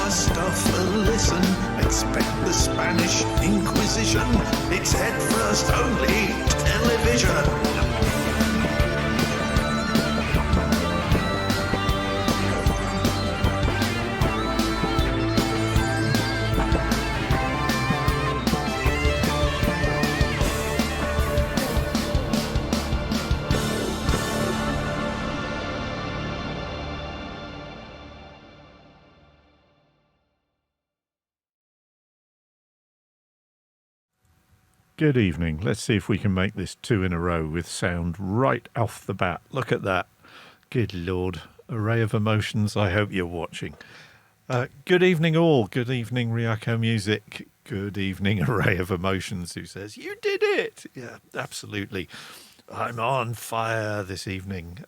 just off a listen. Expect the Spanish Inquisition. It's head first only television. Good evening. Let's see if we can make this 2 in a row with sound right off the bat. Look at that. Good Lord. Array of emotions. I hope you're watching. Good evening all. Good evening, Ryako Music. Good evening, Array of Emotions, who says, you did it. Yeah, absolutely. I'm on fire this evening.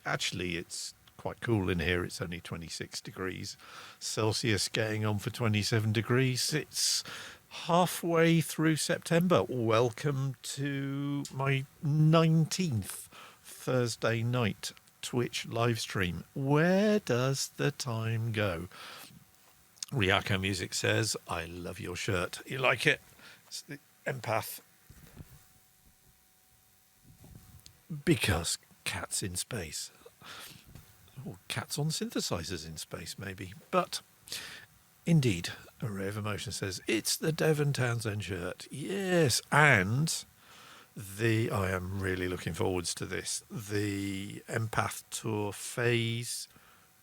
Actually, it's quite cool in here. It's only 26 degrees Celsius, getting on for 27 degrees. It's halfway through September. Welcome to my 19th Thursday night Twitch live stream. Where does the time go? Ryako Music says, I love your shirt. You like it? It's the Empath. Because cats in space. Or cats on synthesizers in space, maybe. But indeed, Array of Emotion says, it's the Devon Townsend shirt. Yes, and I am really looking forwards to this. The Empath Tour Phase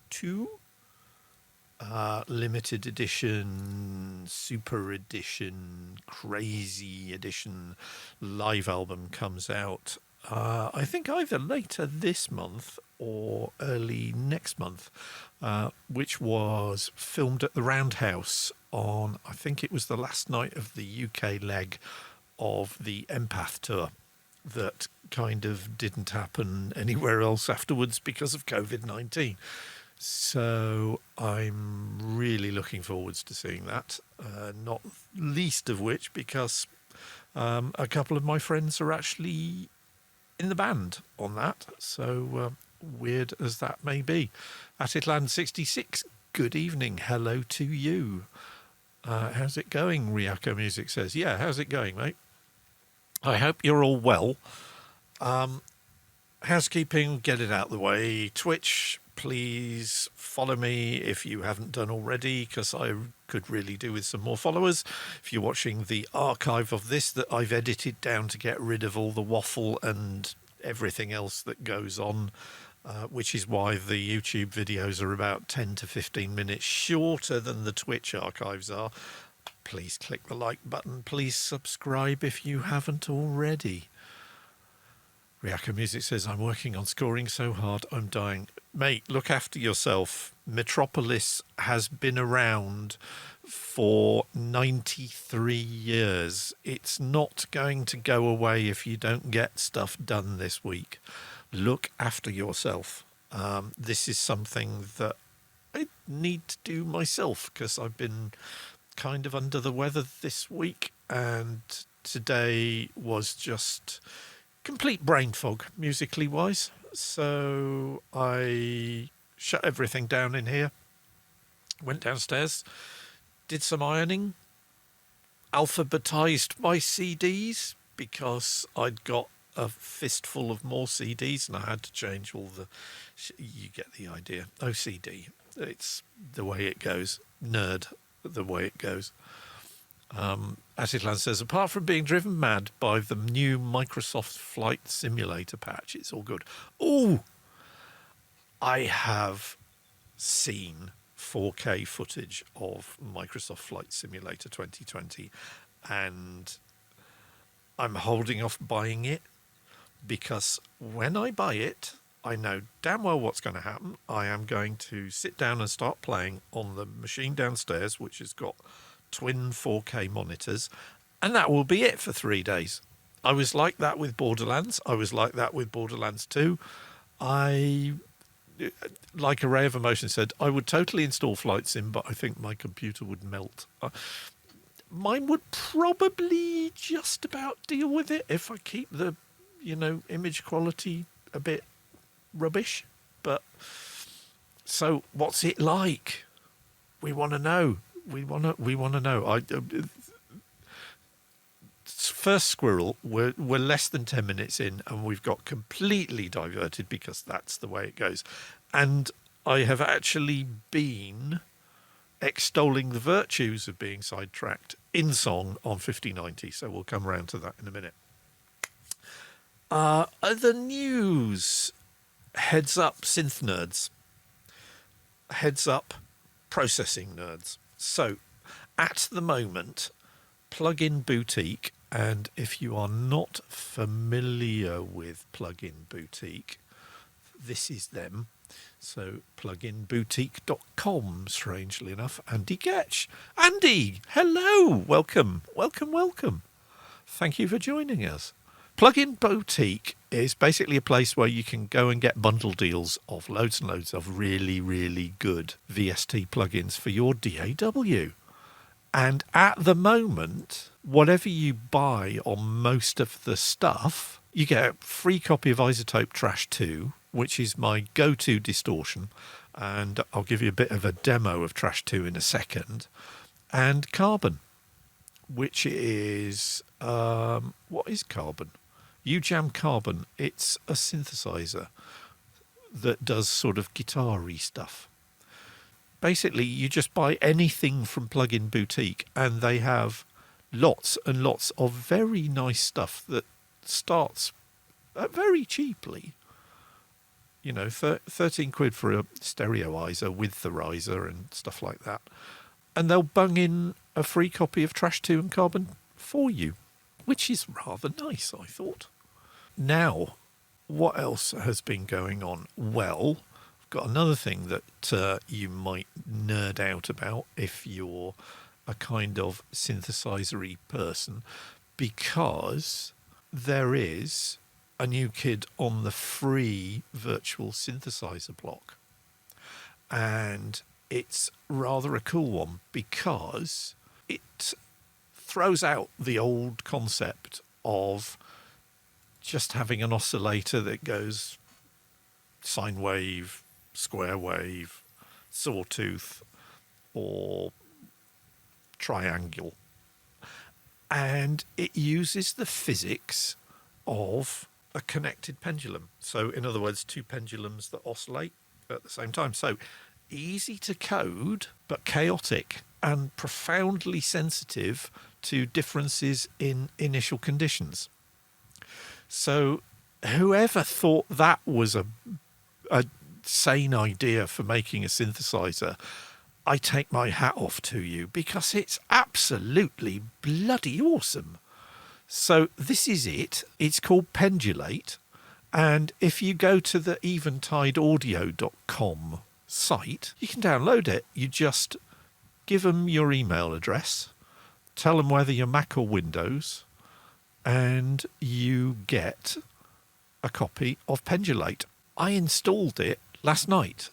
2, limited edition, super edition, crazy edition live album comes out, I think either later this month or early next month, which was filmed at the Roundhouse on, I think it was the last night of the UK leg of the Empath Tour that kind of didn't happen anywhere else afterwards because of COVID-19. So I'm really looking forwards to seeing that, not least of which because a couple of my friends are actually in the band on that. So weird as that may be. Atitland66, good evening. Hello to you. How's it going? Ryako Music says, yeah, how's it going, mate? I hope you're all well. Housekeeping, get it out the way. Twitch, please follow me if you haven't done already, because I could really do with some more followers. If you're watching the archive of this that I've edited down to get rid of all the waffle and everything else that goes on, which is why the YouTube videos are about 10 to 15 minutes shorter than the Twitch archives are. Please click the like button. Please subscribe if you haven't already. Ryako Music says, I'm working on scoring so hard, I'm dying. Mate, look after yourself. Metropolis has been around for 93 years. It's not going to go away if you don't get stuff done this week. Look after yourself. This is something that I need to do myself because I've been kind of under the weather this week, and today was just complete brain fog musically wise. So I shut everything down in here, went downstairs, did some ironing, alphabetized my CDs because I'd got a fistful of more CDs and I had to change all the, you get the idea. OCD, it's the way it goes. Nerd, the way it goes. Atitlan says, apart from being driven mad by the new Microsoft Flight Simulator patch, it's all good. Oh, I have seen 4K footage of Microsoft Flight Simulator 2020 and I'm holding off buying it because when I buy it, I know damn well what's going to happen. I am going to sit down and start playing on the machine downstairs, which has got twin 4K monitors, and that will be it for 3 days. I was like that with Borderlands. I was like that with Borderlands 2. Like Array of Emotion said, I would totally install Flight Sim, but I think my computer would melt. Mine would probably just about deal with it if I keep the, image quality a bit rubbish. But so what's it like? We want to know. We want to know. First squirrel, we're less than 10 minutes in, and we've got completely diverted because that's the way it goes. And I have actually been extolling the virtues of being sidetracked in song on 5090. So we'll come around to that in a minute. Other news. Heads up, synth nerds. Heads up, processing nerds. So, at the moment, Plugin Boutique, and if you are not familiar with Plugin Boutique, this is them. So, pluginboutique.com, strangely enough. Andy Getch. Andy, hello. Welcome. Thank you for joining us. Plugin Boutique is basically a place where you can go and get bundle deals of loads and loads of really, really good VST plugins for your DAW. And at the moment, whatever you buy on most of the stuff, you get a free copy of Isotope Trash 2, which is my go-to distortion. And I'll give you a bit of a demo of Trash 2 in a second. And Carbon, which is... what is Carbon? UJam Carbon. It's a synthesizer that does sort of guitar-y stuff. Basically, you just buy anything from Plugin Boutique, and they have lots and lots of very nice stuff that starts very cheaply. You know, 13 quid for a stereoizer with the riser and stuff like that. And they'll bung in a free copy of Trash 2 and Carbon for you, which is rather nice, I thought. Now, what else has been going on? Well, I've got another thing that you might nerd out about if you're a kind of synthesizer-y person, because there is a new kid on the free virtual synthesizer block. And it's rather a cool one because it throws out the old concept of just having an oscillator that goes sine wave, square wave, sawtooth, or triangle. And it uses the physics of a connected pendulum. So, in other words, two pendulums that oscillate at the same time. So, easy to code, but chaotic and profoundly sensitive to differences in initial conditions. So whoever thought that was a sane idea for making a synthesizer, I take my hat off to you, because it's absolutely bloody awesome. So this is it. It's called Pendulate. And if you go to the eventideaudio.com site, you can download it. You just give them your email address, tell them whether you're Mac or Windows, and you get a copy of Pendulate. I installed it last night,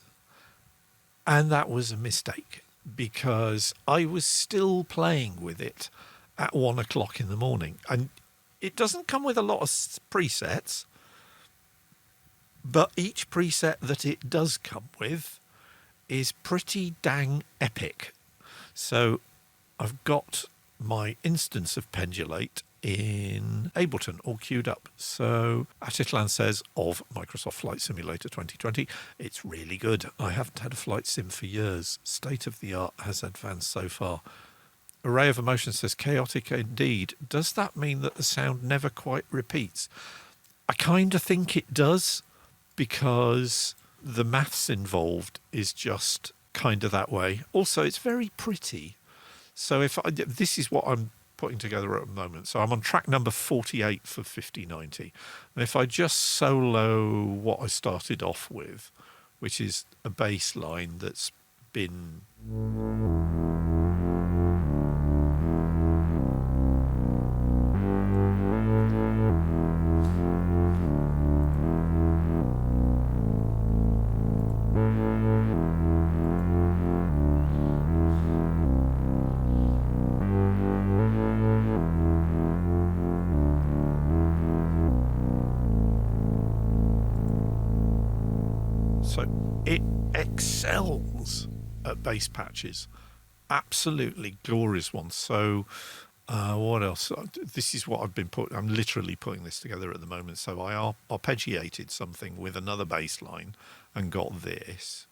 and that was a mistake because I was still playing with it at 1 o'clock in the morning. And it doesn't come with a lot of presets, but each preset that it does come with is pretty dang epic. So I've got my instance of Pendulate in Ableton all queued up. So Atitlan says of Microsoft Flight Simulator 2020, it's really good. I haven't had a flight sim for years. State of the art has advanced so far. Array of Emotion says chaotic indeed. Does that mean that the sound never quite repeats? I kind of think it does, because the maths involved is just kind of that way. Also, it's very pretty. So this is what I'm putting together at the moment. So I'm on track number 48 for 5090. And if I just solo what I started off with, which is a bass line that's been... So it excels at bass patches. Absolutely glorious ones. So what else? This is what I've been I'm literally putting this together at the moment. So I arpeggiated something with another bass line and got this.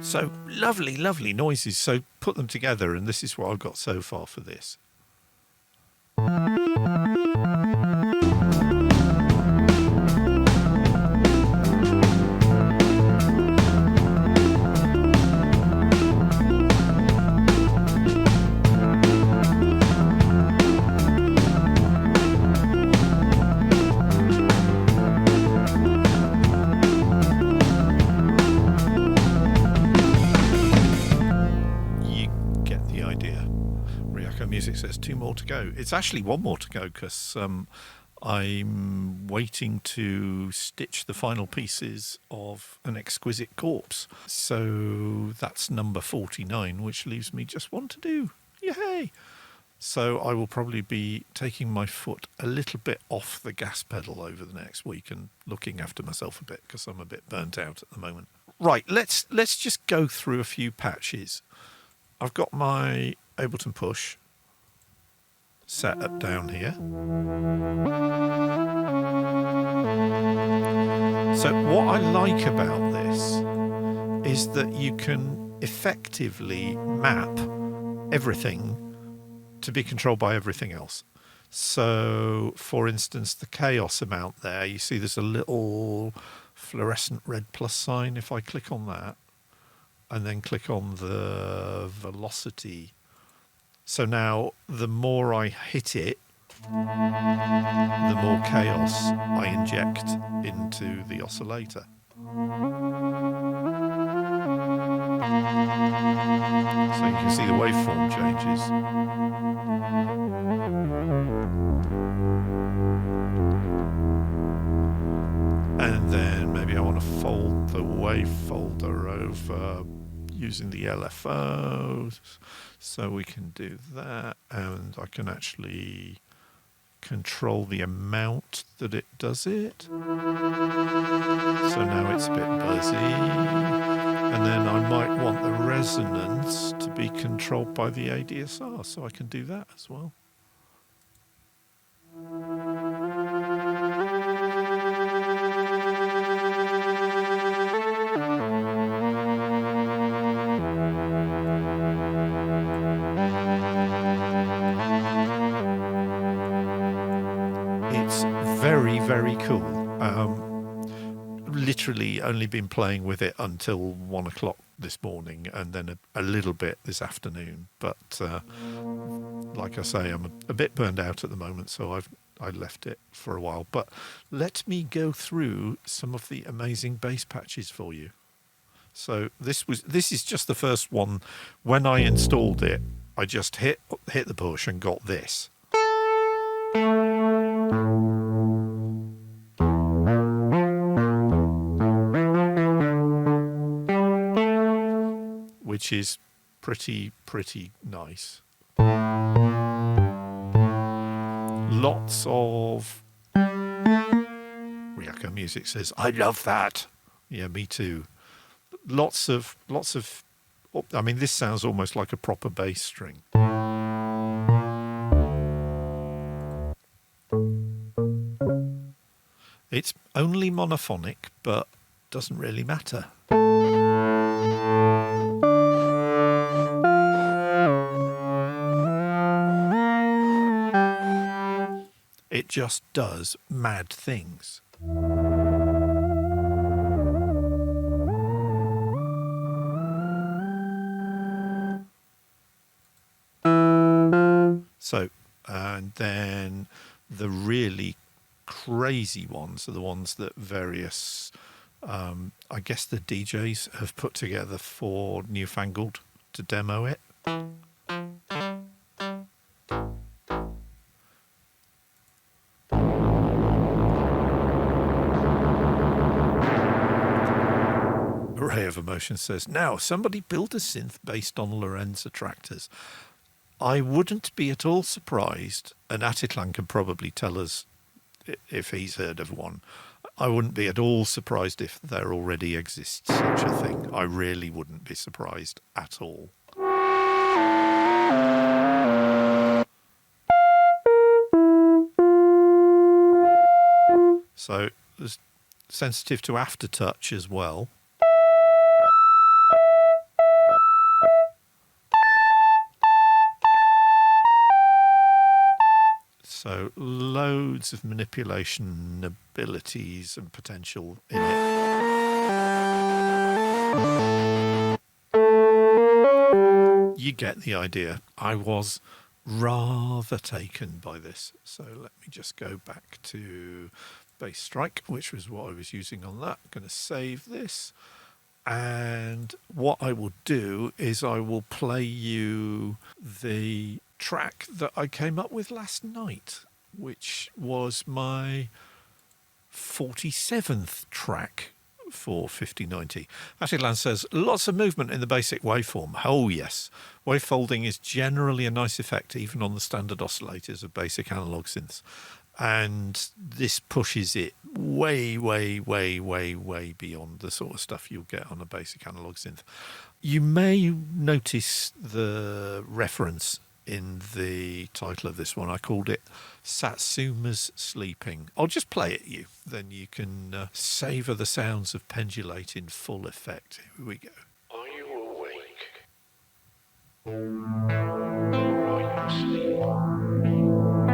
So lovely, lovely noises. So put them together, and this is what I've got so far for this. Music says 2 more to go. It's actually 1 more to go because I'm waiting to stitch the final pieces of An Exquisite Corpse. So that's number 49, which leaves me just 1 to do. Yay! So I will probably be taking my foot a little bit off the gas pedal over the next week and looking after myself a bit because I'm a bit burnt out at the moment. Right, let's just go through a few patches. I've got my Ableton Push set up down here. So what I like about this is that you can effectively map everything to be controlled by everything else. So for instance, the chaos amount there, you see there's a little fluorescent red plus sign. If I click on that and then click on the velocity, so now the more I hit it, the more chaos I inject into the oscillator. So you can see the waveform changes. And then maybe I want to fold the wave folder over using the LFO, so we can do that, and I can actually control the amount that it does it. So now it's a bit buzzy, and then I might want the resonance to be controlled by the ADSR, so I can do that as well. Very, very cool. Literally only been playing with it until 1 o'clock this morning and then a little bit this afternoon. But like I say, I'm a bit burned out at the moment, so I left it for a while. But let me go through some of the amazing bass patches for you. So this is just the first one. When I installed it, I just hit the push and got this. Which is pretty nice. Lots of Ryako Music says, I love that. Yeah, me too. Lots of I mean, this sounds almost like a proper bass string. It's only monophonic, but doesn't really matter. It just does mad things. So, and then the really crazy ones are the ones that various, I guess the DJs have put together for Newfangled to demo it. Array of Motion says, now, somebody built a synth based on Lorenz attractors. I wouldn't be at all surprised, and Atitlan can probably tell us if he's heard of one. I wouldn't be at all surprised if there already exists such a thing. I really wouldn't be surprised at all. So there's sensitive to aftertouch as well. So loads of manipulation abilities and potential in it. You get the idea. I was rather taken by this. So let me just go back to Bass Strike, which was what I was using on that. I'm going to save this. And what I will do is I will play you the track that I came up with last night, which was my 47th track for 5090. Attilan says, lots of movement in the basic waveform. Oh, yes. Wavefolding is generally a nice effect, even on the standard oscillators of basic analog synths. And this pushes it way, way, way, way, way beyond the sort of stuff you'll get on a basic analog synth. You may notice the reference in the title of this one. I called it Satsuma's Sleeping. I'll just play it you, then you can savour the sounds of pendulate in full effect. Here we go. Are you awake? Are you asleep? Are you awake?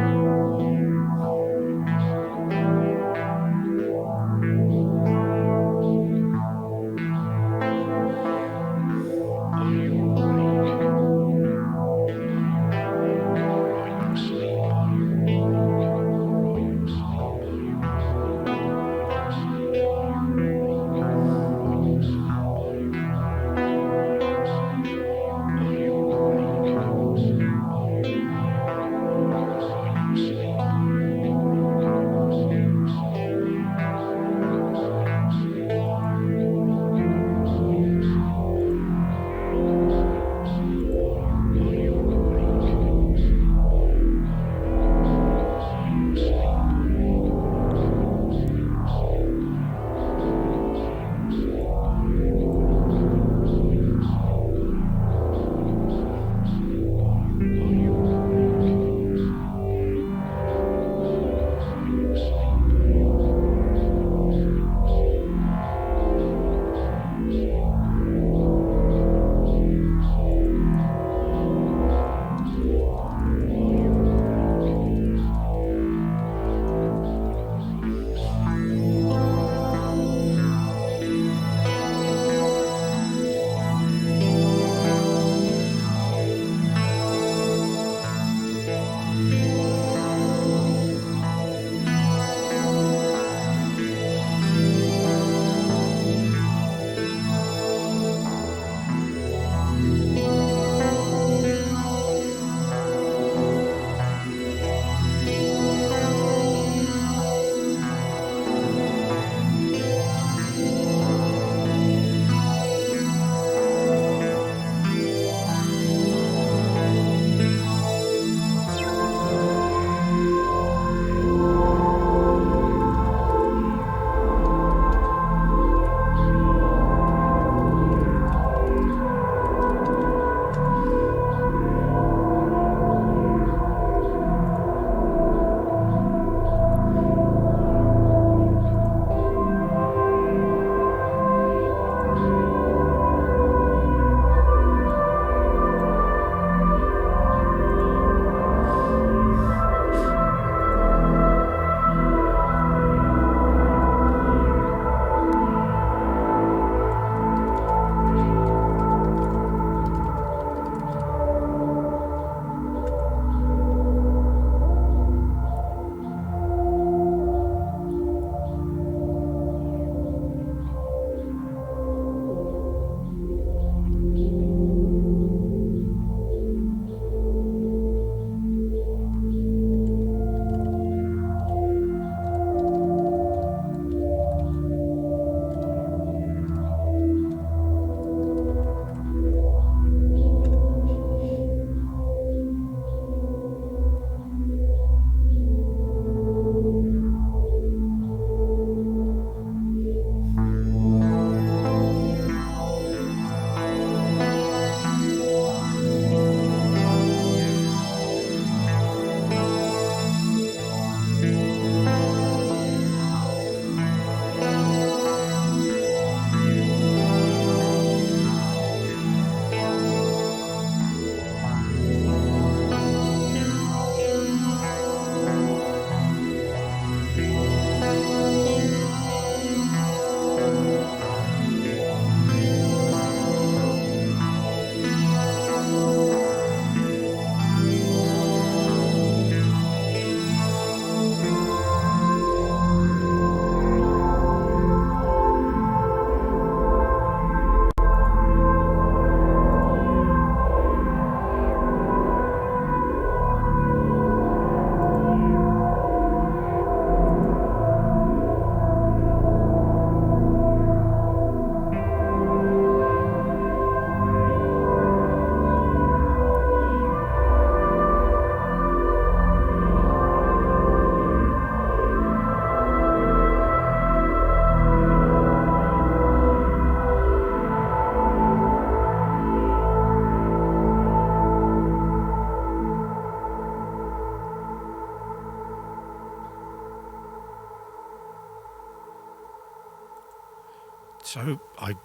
So I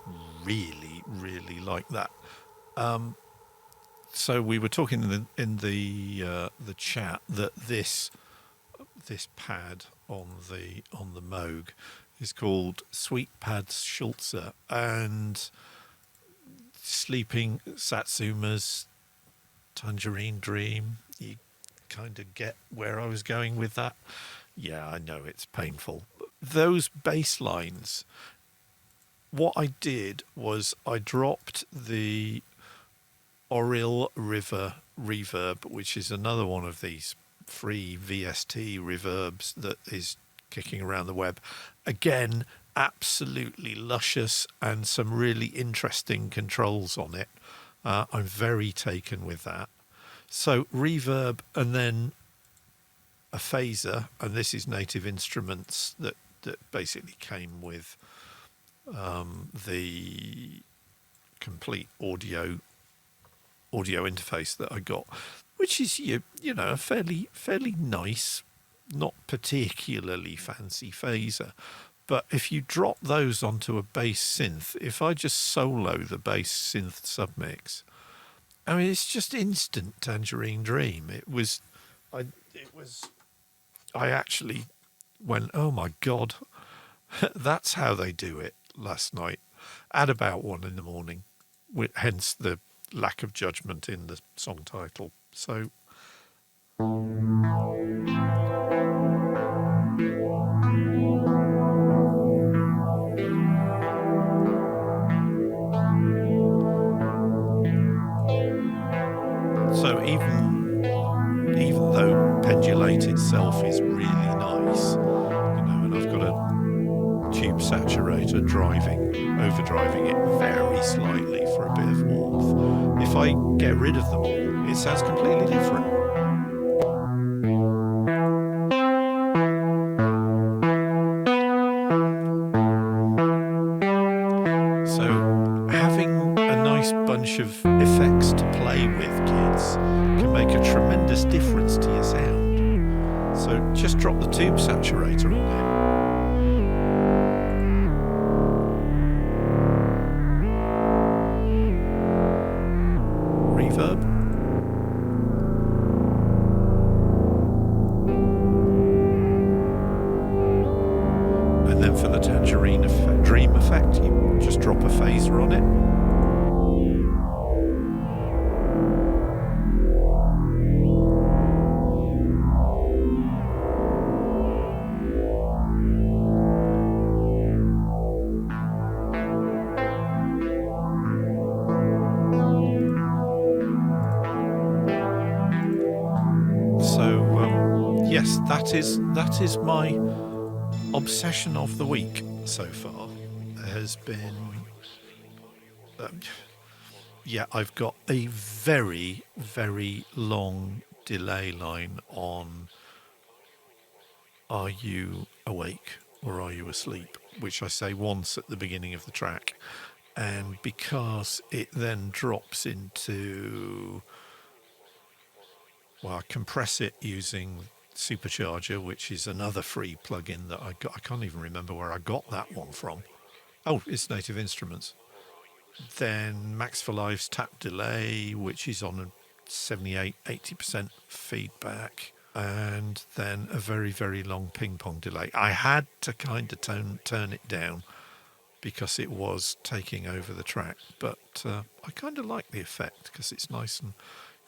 really, really like that. So we were talking in the chat that this pad on the Moog is called Sweet Pads Schulze, and Sleeping Satsuma's Tangerine Dream. You kind of get where I was going with that. Yeah, I know it's painful. Those bass lines, what I did was I dropped the Oril River reverb, which is another one of these free VST reverbs that is kicking around the web. Again, absolutely luscious and some really interesting controls on it. I'm very taken with that. So reverb and then a phaser, and this is Native Instruments that basically came with the complete audio interface that I got, which is you know a fairly nice, not particularly fancy phaser. But if you drop those onto a bass synth, if I just solo the bass synth submix, I mean it's just instant Tangerine Dream. I actually went, oh my God, that's how they do it last night at about 1 a.m, hence the lack of judgment in the song title. So even though Pendulate itself is really nice, and I've got a tube saturator overdriving it very slightly for a bit of warmth. If I get rid of them all, it sounds completely different. So having a nice bunch of effects to play with, kids, can make a tremendous difference to your sound. So just drop the tube saturator on it. Reverb. And then for the Tangerine Dream effect, you just drop a phaser on it. Yes, that is my obsession of the week so far. There has been, I've got a very, very long delay line on "Are you awake or are you asleep?" which I say once at the beginning of the track, and because it then drops into, I compress it using Supercharger, which is another free plugin that I got. I can't even remember where I got that one from. Oh, it's Native Instruments. Then Max for Live's tap delay, which is on a 78-80% feedback, and then a very, very long ping pong delay. I had to kind of turn it down because it was taking over the track, but I kind of like the effect because it's nice and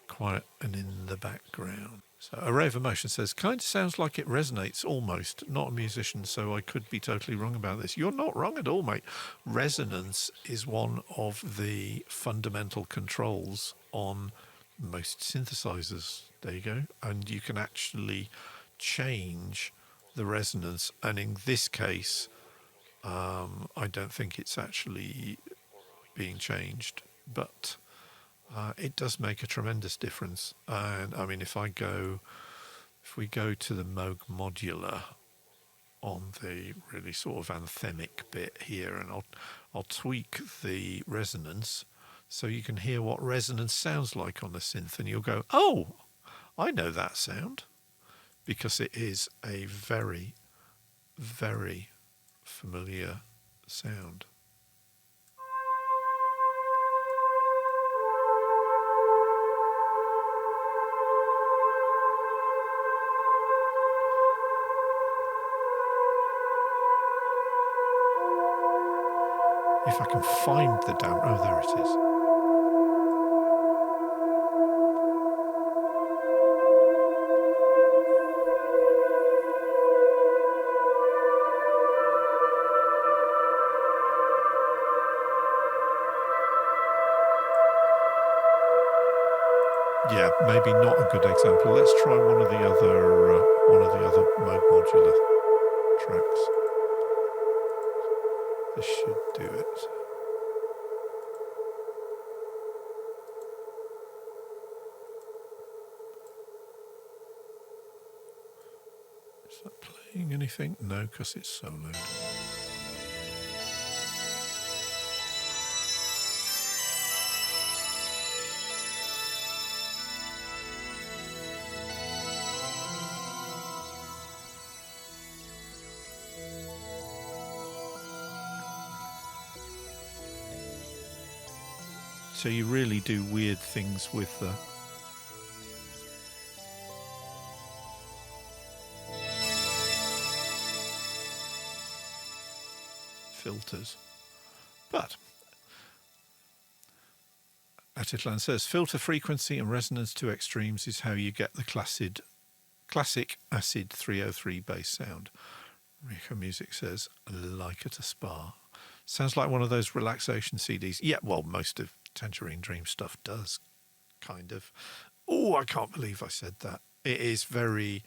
quiet and in the background. So Array of Emotion says, kind of sounds like it resonates almost. Not a musician, so I could be totally wrong about this. You're not wrong at all, mate. Resonance is one of the fundamental controls on most synthesizers. There you go. And you can actually change the resonance. And in this case, I don't think it's actually being changed, but it does make a tremendous difference. And I mean, if we go to the Moog modular on the really sort of anthemic bit here, and I'll tweak the resonance so you can hear what resonance sounds like on the synth, and you'll go, oh, I know that sound, because it is a very, very familiar sound. if I can find the damn... Oh, there it is. Yeah, maybe not a good example. Let's try one of the other mode modular tracks. This should do it. Is that playing anything? No, because it's soloed. So you really do weird things with the... filters. But Atitlan says filter frequency and resonance to extremes is how you get the classic acid 303 bass sound. Rico Music says like at a spa. Sounds like one of those relaxation CDs. Yeah, well, most of Tangerine Dream stuff does, kind of. Oh, I can't believe I said that. It is very...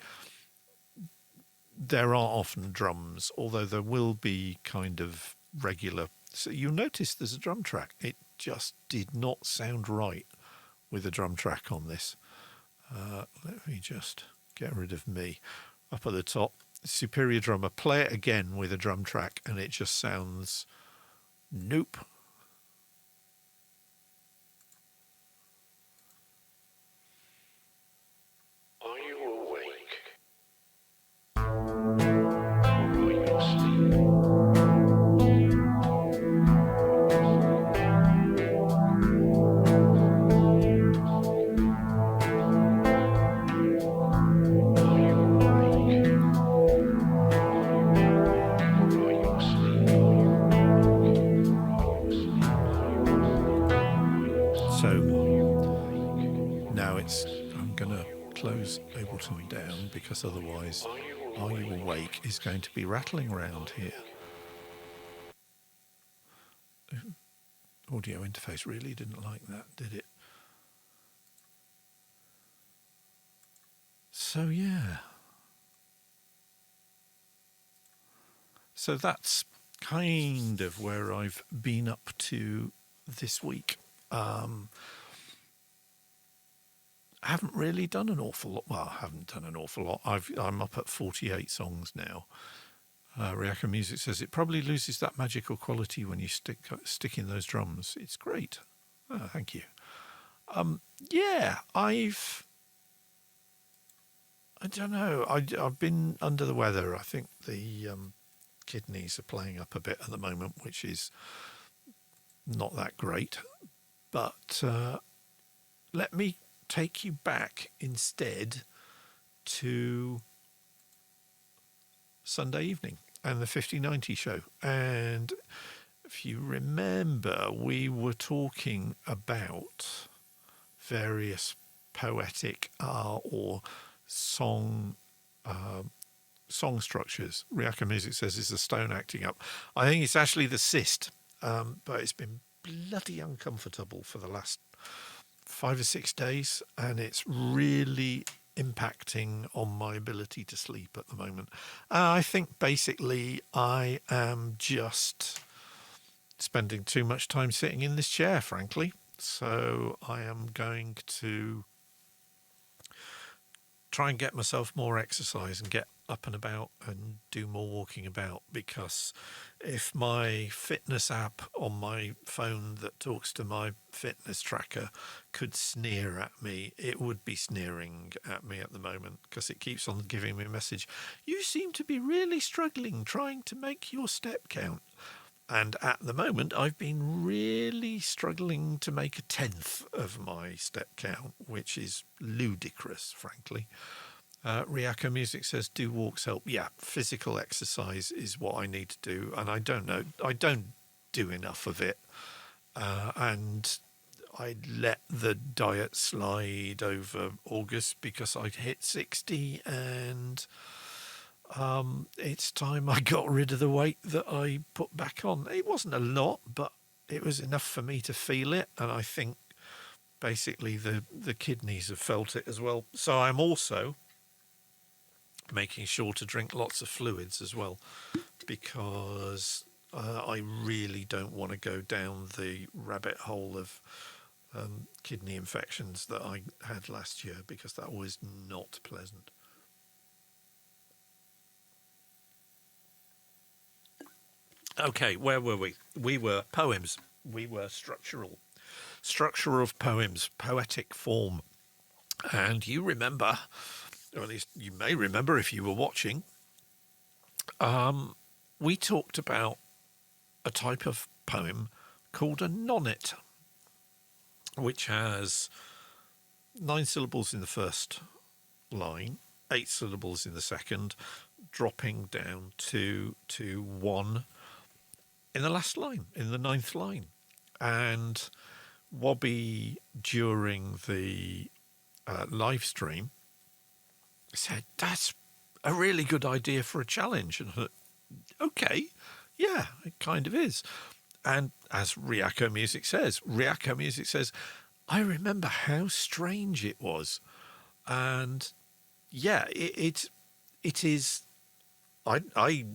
There are often drums, although there will be kind of regular... So you'll notice there's a drum track. It just did not sound right with a drum track on this. Let me just get rid of me. Up at the top, Superior Drummer. Play it again with a drum track and it just sounds... Nope. Are you awake? Close Ableton down because otherwise Are You Awake is going to be rattling around here. Audio interface really didn't like that, did it? So yeah. So that's kind of where I've been up to this week. I haven't really done an awful lot. Well, I haven't done an awful lot. I'm up at 48 songs now. Riaka Music says it probably loses that magical quality when you stick in those drums. It's great. Oh, thank you. Yeah, I don't know. I've been under the weather. I think the kidneys are playing up a bit at the moment, which is not that great. But let me take you back instead to Sunday evening and the 5090 show. And if you remember, we were talking about various poetic or song structures. Riaka Music says it's the stone acting up. I think it's actually the cyst, but it's been bloody uncomfortable for the last 5 or 6 days, and it's really impacting on my ability to sleep at the moment. I think basically I am just spending too much time sitting in this chair, frankly. So I am going to try and get myself more exercise and get up and about and do more walking about, because if my fitness app on my phone that talks to my fitness tracker could sneer at me, it would be sneering at me at the moment, because it keeps on giving me a message. You seem to be really struggling trying to make your step count. And at the moment, I've been really struggling to make a 10th of my step count, which is ludicrous, frankly. Riaka Music says, do walks help? Yeah, physical exercise is what I need to do. And I don't do enough of it. And I let the diet slide over August because I'd hit 60, and it's time I got rid of the weight that I put back on. It wasn't a lot, but it was enough for me to feel it, and I think basically the kidneys have felt it as well. So I'm also making sure to drink lots of fluids as well, because I really don't want to go down the rabbit hole of kidney infections that I had last year, because that was not pleasant. Okay, where were we? We were poems. We were structure of poems, poetic form. And you remember, or at least you may remember if you were watching, we talked about a type of poem called a nonnet, which has 9 syllables in the first line, 8 syllables in the second, dropping down to 1 in the last line, in the 9th line. And Wobby, during the live stream, said, that's a really good idea for a challenge. And I thought, okay, yeah, it kind of is. And as Ryako Music says, I remember how strange it was. And yeah, it is. I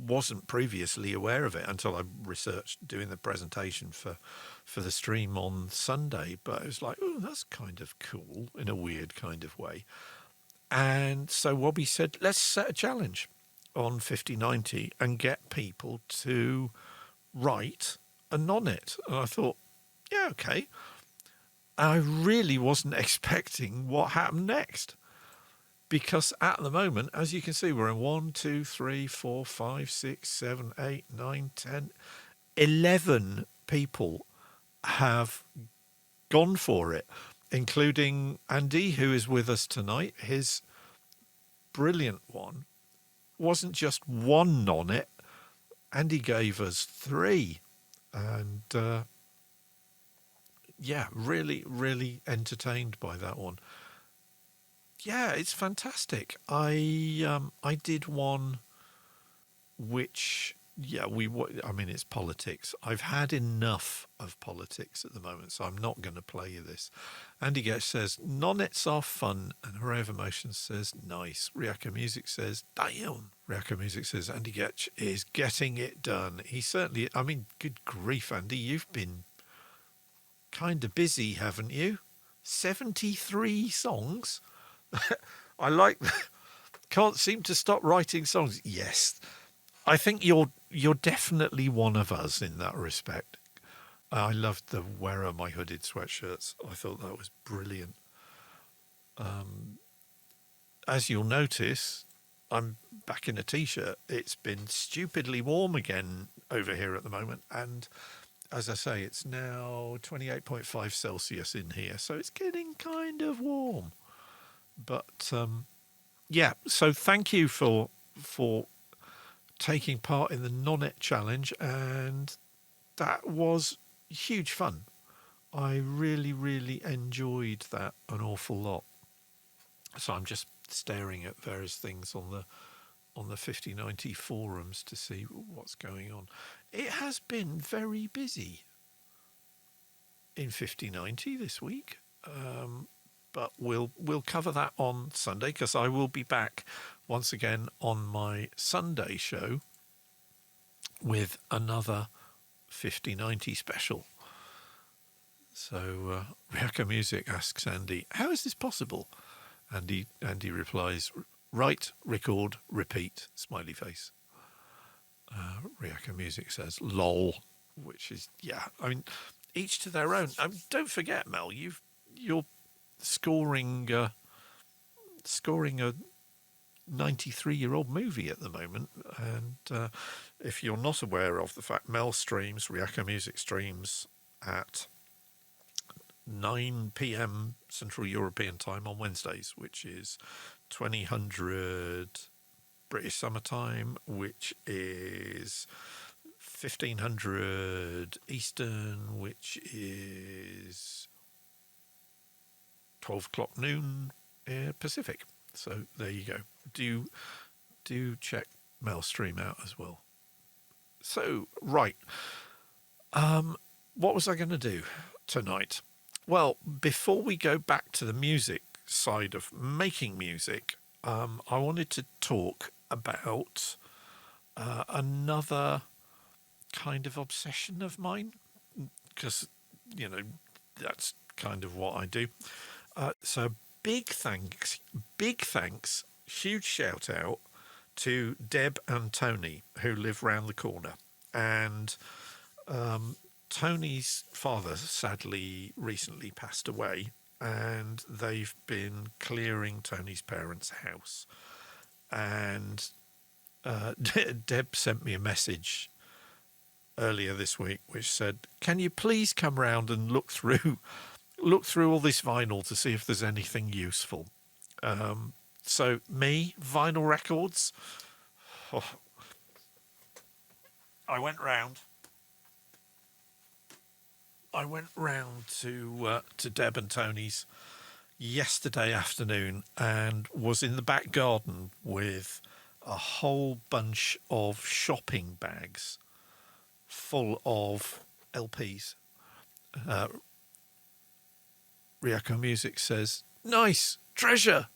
wasn't previously aware of it until I researched doing the presentation for the stream on Sunday. But it was like, oh, that's kind of cool in a weird kind of way. And so Wobby said, let's set a challenge on 5090 and get people to write a nonnet. And I thought, yeah, okay. I really wasn't expecting what happened next. Because at the moment, as you can see, we're in 1, 2, 3, 4, 5, 6, 7, 8, 9, 10, 11 people have gone for it, including Andy, who is with us tonight. His brilliant one wasn't just one nonnet. Andy gave us 3. And yeah, really, really entertained by that one. Yeah, it's fantastic. I did one which, yeah, I mean, it's politics. I've had enough of politics at the moment, so I'm not going to play you this. Andy Getch says, nonnets are fun, and Hooray of Emotions says, nice. Ryako Music says, damn. Ryako Music says, Andy Getch is getting it done. He certainly, I mean, good grief, Andy, you've been kind of busy, haven't you? 73 songs? I like that. Can't seem to stop writing songs. Yes, I think you're definitely one of us in that respect. I loved the Where Are My Hooded Sweatshirts. I thought that was brilliant. As you'll notice, I'm back in a t-shirt. It's been stupidly warm again over here at the moment, and as I say, it's now 28.5 Celsius in here, so it's getting kind of warm. But yeah, so thank you for taking part in the nonnet challenge, and that was huge fun. I really, really enjoyed that an awful lot. So I'm just staring at various things on the 5090 forums to see what's going on. It has been very busy in 5090 this week. But we'll cover that on Sunday, because I will be back once again on my Sunday show with another 5090 special. So Ryako Music asks Andy, how is this possible? Andy replies, write, record, repeat, smiley face. Ryako Music says, lol, which is, yeah, I mean, each to their own. Don't forget, Mel, you're scoring a 93-year-old movie at the moment, and if you're not aware of the fact, Mel streams, Ryako Music streams at 9 p.m. Central European time on Wednesdays, which is 2000 British Summer Time, which is 1500 Eastern, which is 12 o'clock noon Pacific. So there you go. Do check Mailstream out as well. So, right. What was I going to do tonight? Well, before we go back to the music side of making music, I wanted to talk about another kind of obsession of mine, because, that's kind of what I do. So big thanks, huge shout out to Deb and Tony, who live round the corner. And Tony's father sadly recently passed away, and they've been clearing Tony's parents' house. And Deb sent me a message earlier this week which said, can you please come round and look through all this vinyl to see if there's anything useful. So me, vinyl records. Oh. I went round to Deb and Tony's yesterday afternoon and was in the back garden with a whole bunch of shopping bags full of LPs. Ryako Music says, nice, treasure.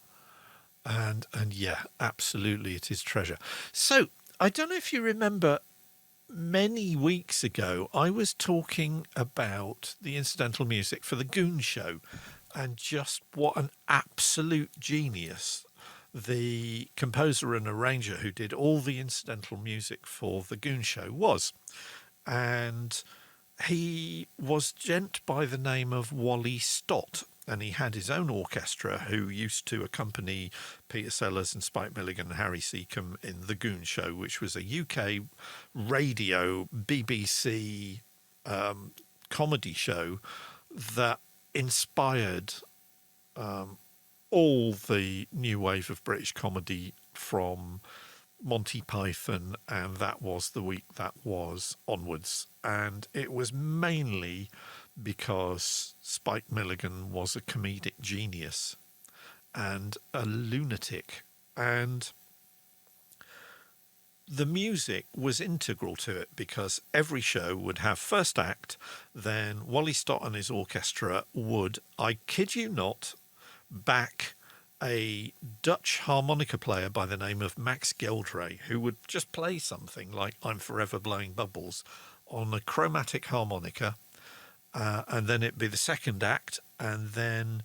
And yeah, absolutely it is treasure. So I don't know if you remember, many weeks ago, I was talking about the incidental music for the Goon Show and just what an absolute genius the composer and arranger who did all the incidental music for the Goon Show was. And he was a gent by the name of Wally Stott, and he had his own orchestra who used to accompany Peter Sellers and Spike Milligan and Harry Seacombe in The Goon Show, which was a UK radio BBC comedy show that inspired all the new wave of British comedy from Monty Python and That Was the Week That Was onwards. And it was mainly because Spike Milligan was a comedic genius and a lunatic, and the music was integral to it because every show would have first act, then Wally Stott and his orchestra would, I kid you not, back a Dutch harmonica player by the name of Max Geldray, who would just play something like I'm Forever Blowing Bubbles on a chromatic harmonica, and then it'd be the second act, and then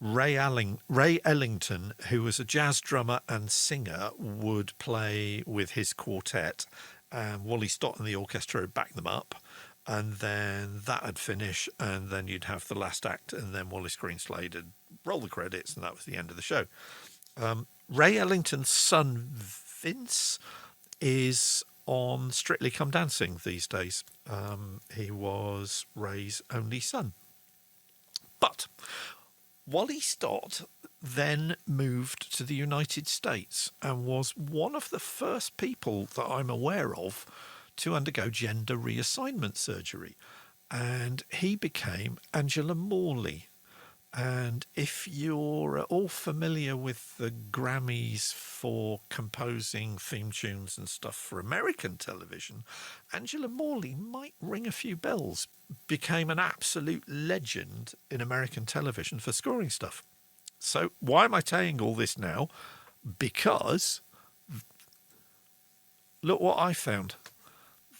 Ray Ellington, who was a jazz drummer and singer, would play with his quartet, and Wally Stott and the orchestra would back them up, and then that would finish, and then you'd have the last act, and then Wallace Greenslade would roll the credits, and that was the end of the show. Ray Ellington's son, Vince, is on Strictly Come Dancing these days. He was Ray's only son. But Wally Stott then moved to the United States and was one of the first people that I'm aware of to undergo gender reassignment surgery. And he became Angela Morley. And if you're at all familiar with the Grammys for composing theme tunes and stuff for American television, Angela Morley might ring a few bells. Became an absolute legend in American television for scoring stuff. So why am I saying all this now? Because look what I found.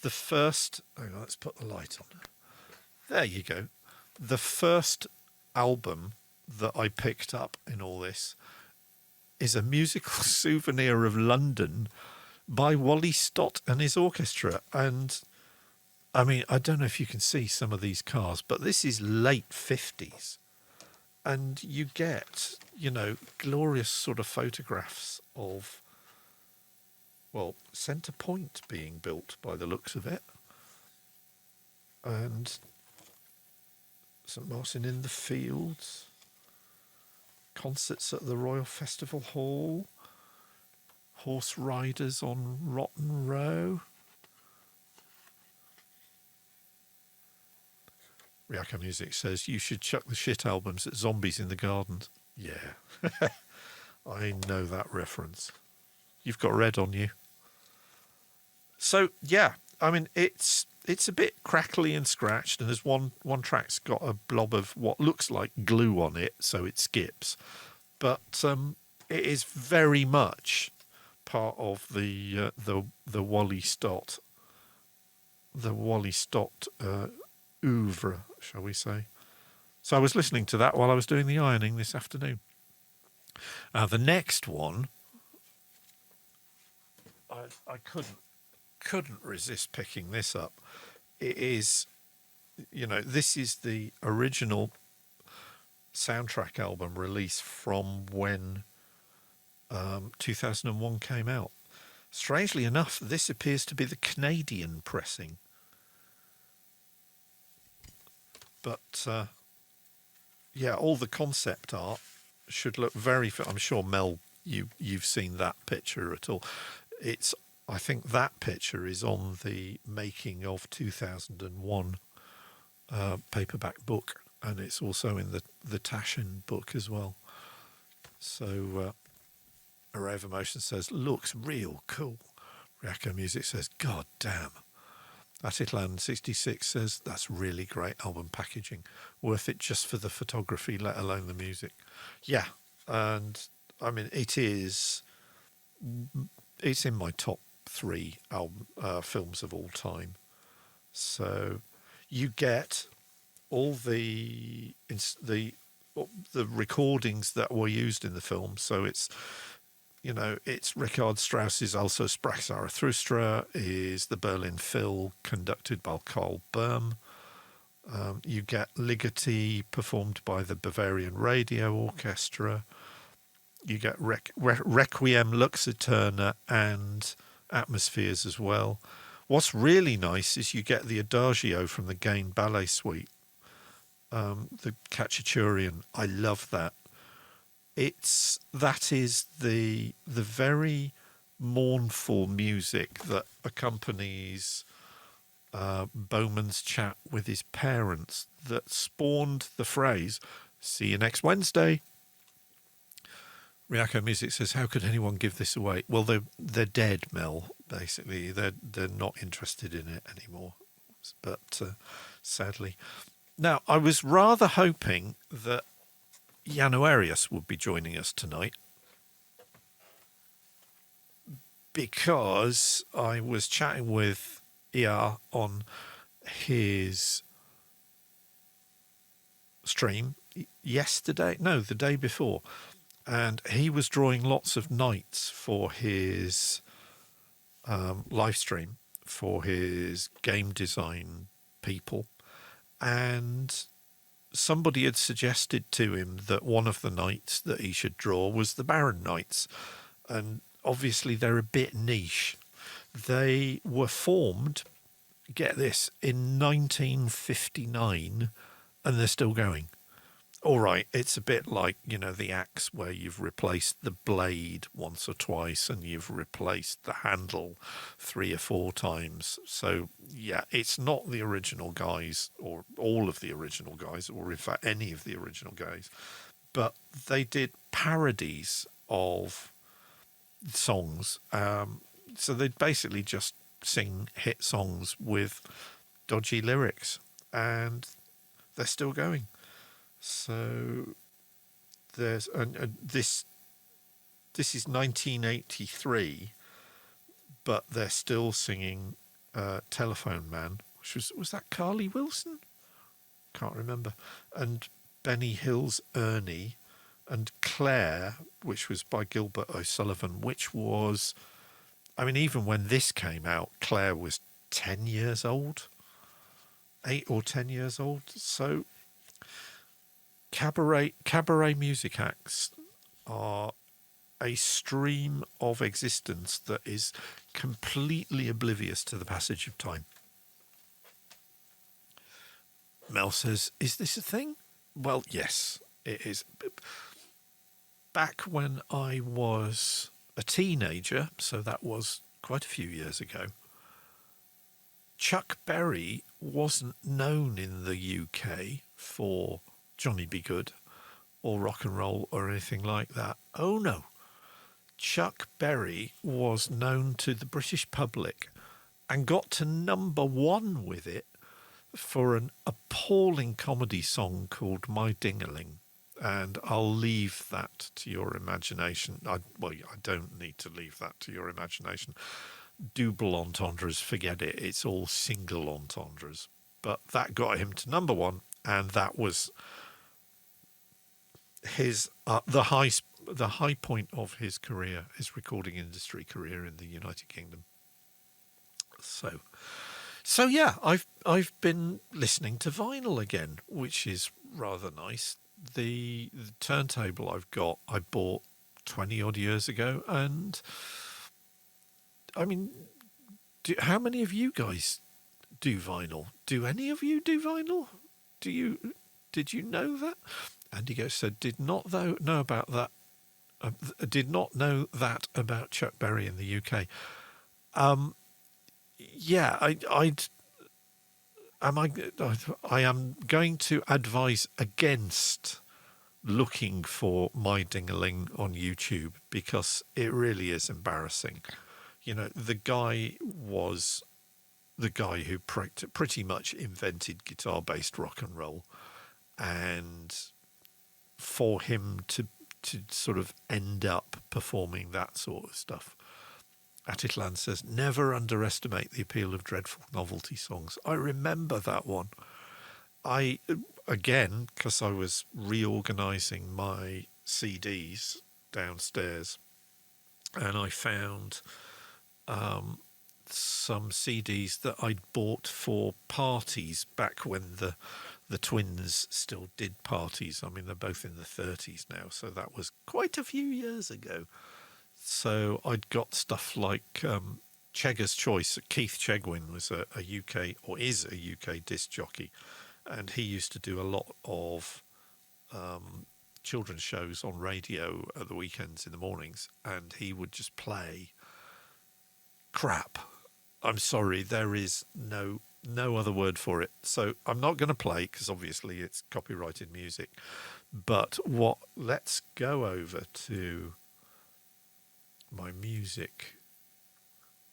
The first, hang on, let's put the light on. There you go. The first album that I picked up in all this is a musical souvenir of London by Wally Stott and his orchestra. And I mean, I don't know if you can see some of these cars, but this is late 50s. And you get, glorious sort of photographs of, well, Centre Point being built by the looks of it. And St Martin in the Fields, concerts at the Royal Festival Hall, horse riders on Rotten Row. Ryako Music says, you should chuck the shit albums at Zombies in the Gardens. Yeah, I know that reference. You've got red on you. So, yeah, I mean, it's a bit crackly and scratched, and there's one track's got a blob of what looks like glue on it, so it skips. But it is very much part of the Wally Stott, oeuvre, shall we say. So I was listening to that while I was doing the ironing this afternoon. The next one, I couldn't resist picking this up. It is, this is the original soundtrack album release from when 2001 came out. Strangely enough, this appears to be the Canadian pressing. But, yeah, all the concept art should look very... I'm sure, Mel, you've seen that picture at all. I think that picture is on the making of 2001 paperback book, and it's also in the Taschen book as well. So, Array of Emotion says, looks real cool. Ryako Music says, God damn. Atitlan 66 says, that's really great album packaging. Worth it just for the photography, let alone the music. Yeah, and I mean, it's in my top 3 album films of all time. So you get all the recordings that were used in the film. So it's Richard Strauss's Also Sprach Zarathustra, is the Berlin Phil conducted by Carl Böhm. You get Ligeti performed by the Bavarian Radio Orchestra. You get Requiem, Lux Eterna, and Atmospheres as well. What's really nice is you get the Adagio from the Gain Ballet Suite, the Khachaturian. I love that. That is the very mournful music that accompanies Bowman's chat with his parents that spawned the phrase, see you next Wednesday. Ryako Music says, how could anyone give this away? Well, they're dead, Mel, basically. They're not interested in it anymore, but sadly. Now, I was rather hoping that Jano Arias would be joining us tonight, because I was chatting with Ia on his stream the day before, and he was drawing lots of nights for his live stream for his game design people, and somebody had suggested to him that one of the nights that he should draw was the Baron Nights, and obviously they're a bit niche. They were formed, get this, in 1959, and they're still going. All right, it's a bit like, the axe, where you've replaced the blade once or twice and you've replaced the handle 3 or 4 times. So, yeah, it's not the original guys or all of the original guys, or in fact any of the original guys. But they did parodies of songs. So they'd basically just sing hit songs with dodgy lyrics, and they're still going. So there's this is 1983, but they're still singing Telephone Man, which was that Carly Wilson? Can't remember. And Benny Hill's Ernie, and Claire, which was by Gilbert O'Sullivan, which was, I mean, even when this came out, Claire was 10 years old, 8 or 10 years old. So cabaret music acts are a stream of existence that is completely oblivious to the passage of time. Mel says, is this a thing? Well, yes, it is. Back when I was a teenager, so that was quite a few years ago, Chuck Berry wasn't known in the UK for Johnny Be Good or rock and roll or anything like that. Oh no. Chuck Berry was known to the British public and got to number one with it for an appalling comedy song called My Ding-a-Ling. And I'll leave that to your imagination. I don't need to leave that to your imagination. Double entendres, forget it. It's all single entendres. But that got him to number one, and that was his the high point of his career, his recording industry career in the United Kingdom. So yeah, I've been listening to vinyl again, which is rather nice. The turntable I've got, I bought 20 odd years ago, and I mean, how many of you guys do vinyl? Do any of you do vinyl? Did you know that? Andy Goes said, did not know about that. Did not know that about Chuck Berry in the UK. Yeah, I am going to advise against looking for My Ding-a-Ling on YouTube, because it really is embarrassing. You know, the guy was the guy who pretty much invented guitar-based rock and roll, and for him to sort of end up performing that sort of stuff. Atitlan says, never underestimate the appeal of dreadful novelty songs. I remember that one. Again, because I was reorganising my CDs downstairs, and I found some CDs that I'd bought for parties back when the twins still did parties. I mean, they're both in the 30s now, so that was quite a few years ago. So I'd got stuff like Chegger's Choice. Keith Chegwin was a UK, or is a UK disc jockey, and he used to do a lot of children's shows on radio at the weekends in the mornings, and he would just play crap. I'm sorry, there is no other word for it. So I'm not going to play, because obviously it's copyrighted music. But let's go over to my music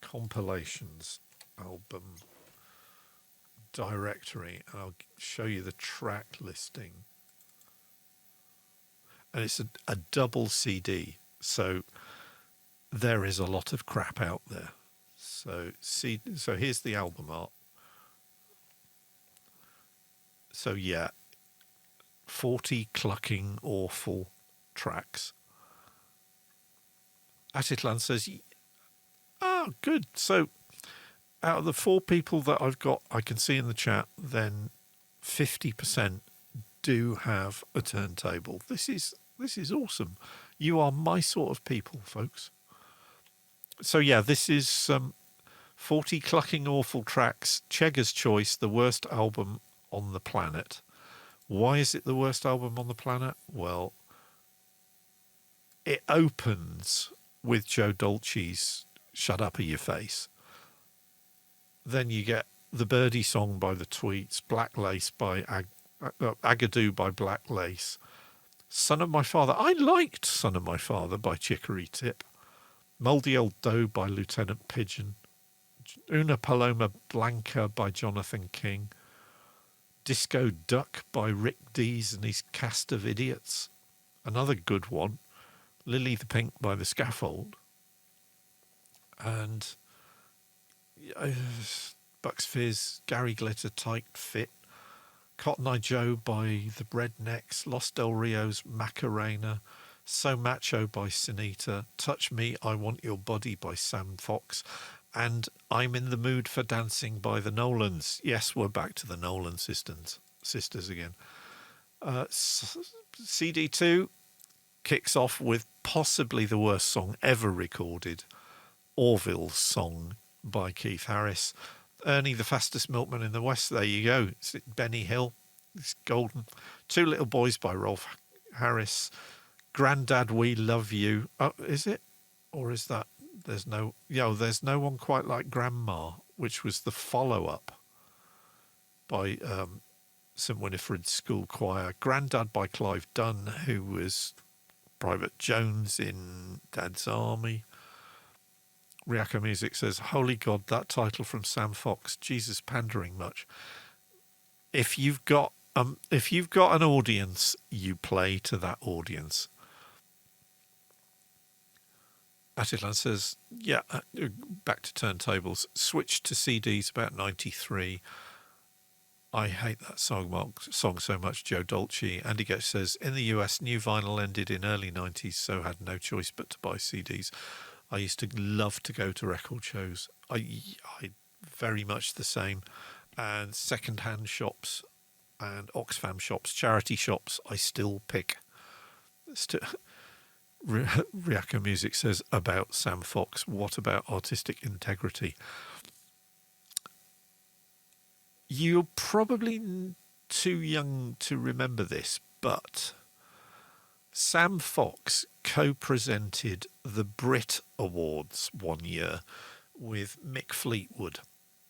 compilations album directory, and I'll show you the track listing. And it's a double CD, so there is a lot of crap out there. So here's the album art. So yeah, 40 clucking awful tracks. Atitlan says, oh, good. So out of the 4 people that I've got, I can see in the chat, then 50% do have a turntable. This is awesome. You are my sort of people, folks. So yeah, this is 40 clucking awful tracks, Chegger's Choice, the worst album on the planet. Why is it the worst album on the planet? Well, it opens with Joe Dolce's Shut Up or Your Face. Then you get the Birdie Song by the Tweets, Black Lace by Agadoo by Black Lace, Son of My Father. I liked Son of My Father by Chicory Tip, Mouldy Old Dough by Lieutenant Pigeon, Una Paloma Blanca by Jonathan King, Disco Duck by Rick Dees and his cast of idiots, another good one, Lily the Pink by The Scaffold, and Bucks Fizz, Gary Glitter, Tight Fit, Cotton Eye Joe by The Rednecks, Los Del Rio's Macarena, So Macho by Sinita, Touch Me, I Want Your Body by Sam Fox, and I'm in the Mood for Dancing by the Nolans. Yes, we're back to the Nolan sisters again. CD2 kicks off with possibly the worst song ever recorded, Orville's Song by Keith Harris. Ernie, the Fastest Milkman in the West. There you go. It's Benny Hill. It's golden. Two Little Boys by Rolf Harris. Grandad, We Love You. Oh, is it? Or is that There's no one quite like Grandma, which was the follow-up by St Winifred's School Choir. Grandad by Clive Dunn, who was Private Jones in Dad's Army. Riako Music says, "Holy God, that title from Sam Fox. Jesus, pandering much." If you've got an audience, you play to that audience. Attilan says, yeah, back to turntables. Switched to CDs about 93. I hate that song so much, Joe Dolce. Andy Getch says, in the US, new vinyl ended in early 90s, so had no choice but to buy CDs. I used to love to go to record shows. I very much the same. And second-hand shops and Oxfam shops, charity shops, I still pick. Riako Music says, about Sam Fox, what about artistic integrity? You're probably too young to remember this, but Sam Fox co-presented the Brit Awards one year with Mick Fleetwood.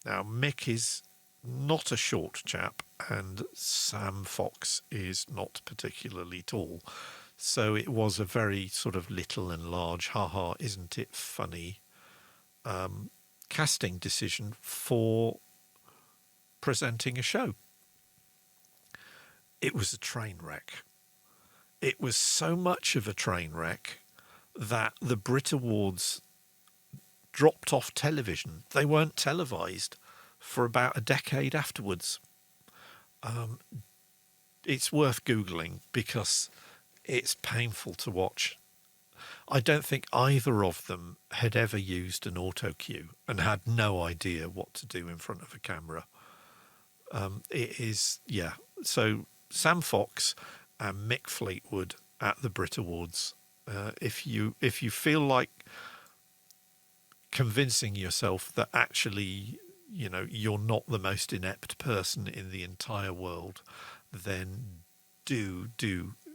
Now, Mick is not a short chap, and Sam Fox is not particularly tall. So it was a very sort of little and large, haha, isn't it funny, casting decision for presenting a show. It was a train wreck. It was so much of a train wreck that the Brit Awards dropped off television. They weren't televised for about a decade afterwards. It's worth Googling because it's painful to watch. I don't think either of them had ever used an auto cue and had no idea what to do in front of a camera. It is, yeah. So Sam Fox and Mick Fleetwood at the Brit Awards. If you feel like convincing yourself that actually, you know, you're not the most inept person in the entire world, then do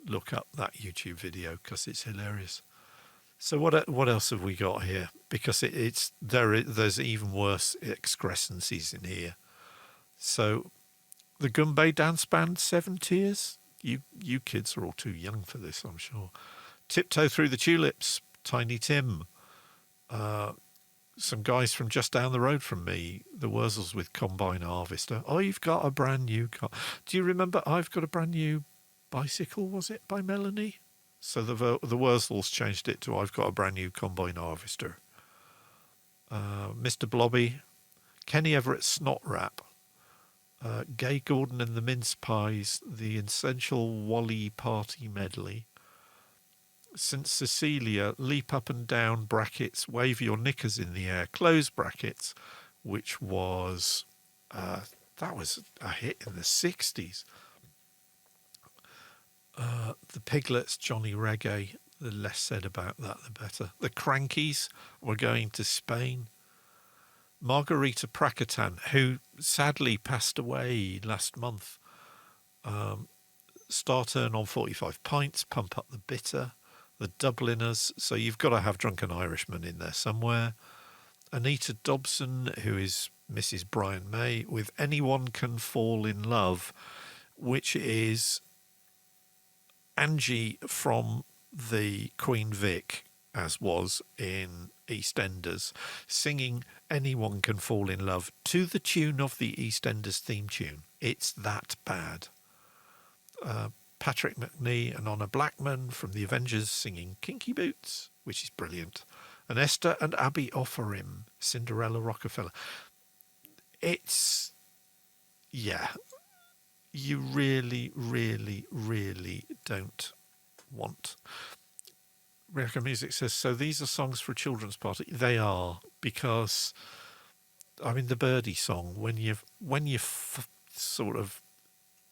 look up that YouTube video because it's hilarious. So what else have we got here? Because there's even worse excrescencies in here. So the Gumbay Dance Band, 7 Tears. You kids are all too young for this, I'm sure. Tiptoe Through the Tulips, Tiny Tim. Some guys from just down the road from me, the Wurzels with Combine Harvester. I've got a brand new car. Do you remember I've Got a Brand New Bicycle, was it, by Melanie? So the Wurzels changed it to I've Got a Brand New Combine Harvester. Mr. Blobby, Kenny Everett's Snot Rap, Gay Gordon and the Mince Pies, the Essential Wally Party Medley, St. Cecilia, Leap Up and Down, brackets, Wave Your Knickers in the Air, close brackets, which was, that was a hit in the 60s. The Piglets, Johnny Reggae, the less said about that, the better. The Crankies were going to Spain. Margarita Prakatan, who sadly passed away last month. Star Turn on 45 Pints, Pump Up the Bitter. The Dubliners, so you've got to have Drunken Irishman in there somewhere. Anita Dobson, who is Mrs. Brian May, with Anyone Can Fall in Love, which is Angie from the Queen Vic, as was in EastEnders, singing Anyone Can Fall in Love to the tune of the EastEnders theme tune. It's that bad. Patrick McNee and Honor Blackman from the Avengers singing Kinky Boots, which is brilliant. And Esther and Abby offer him Cinderella Rockefeller. It's, yeah, you really, really, really don't want. Riako Music says, so these are songs for a children's party. They are, because, I mean, the Birdie song, when you're sort of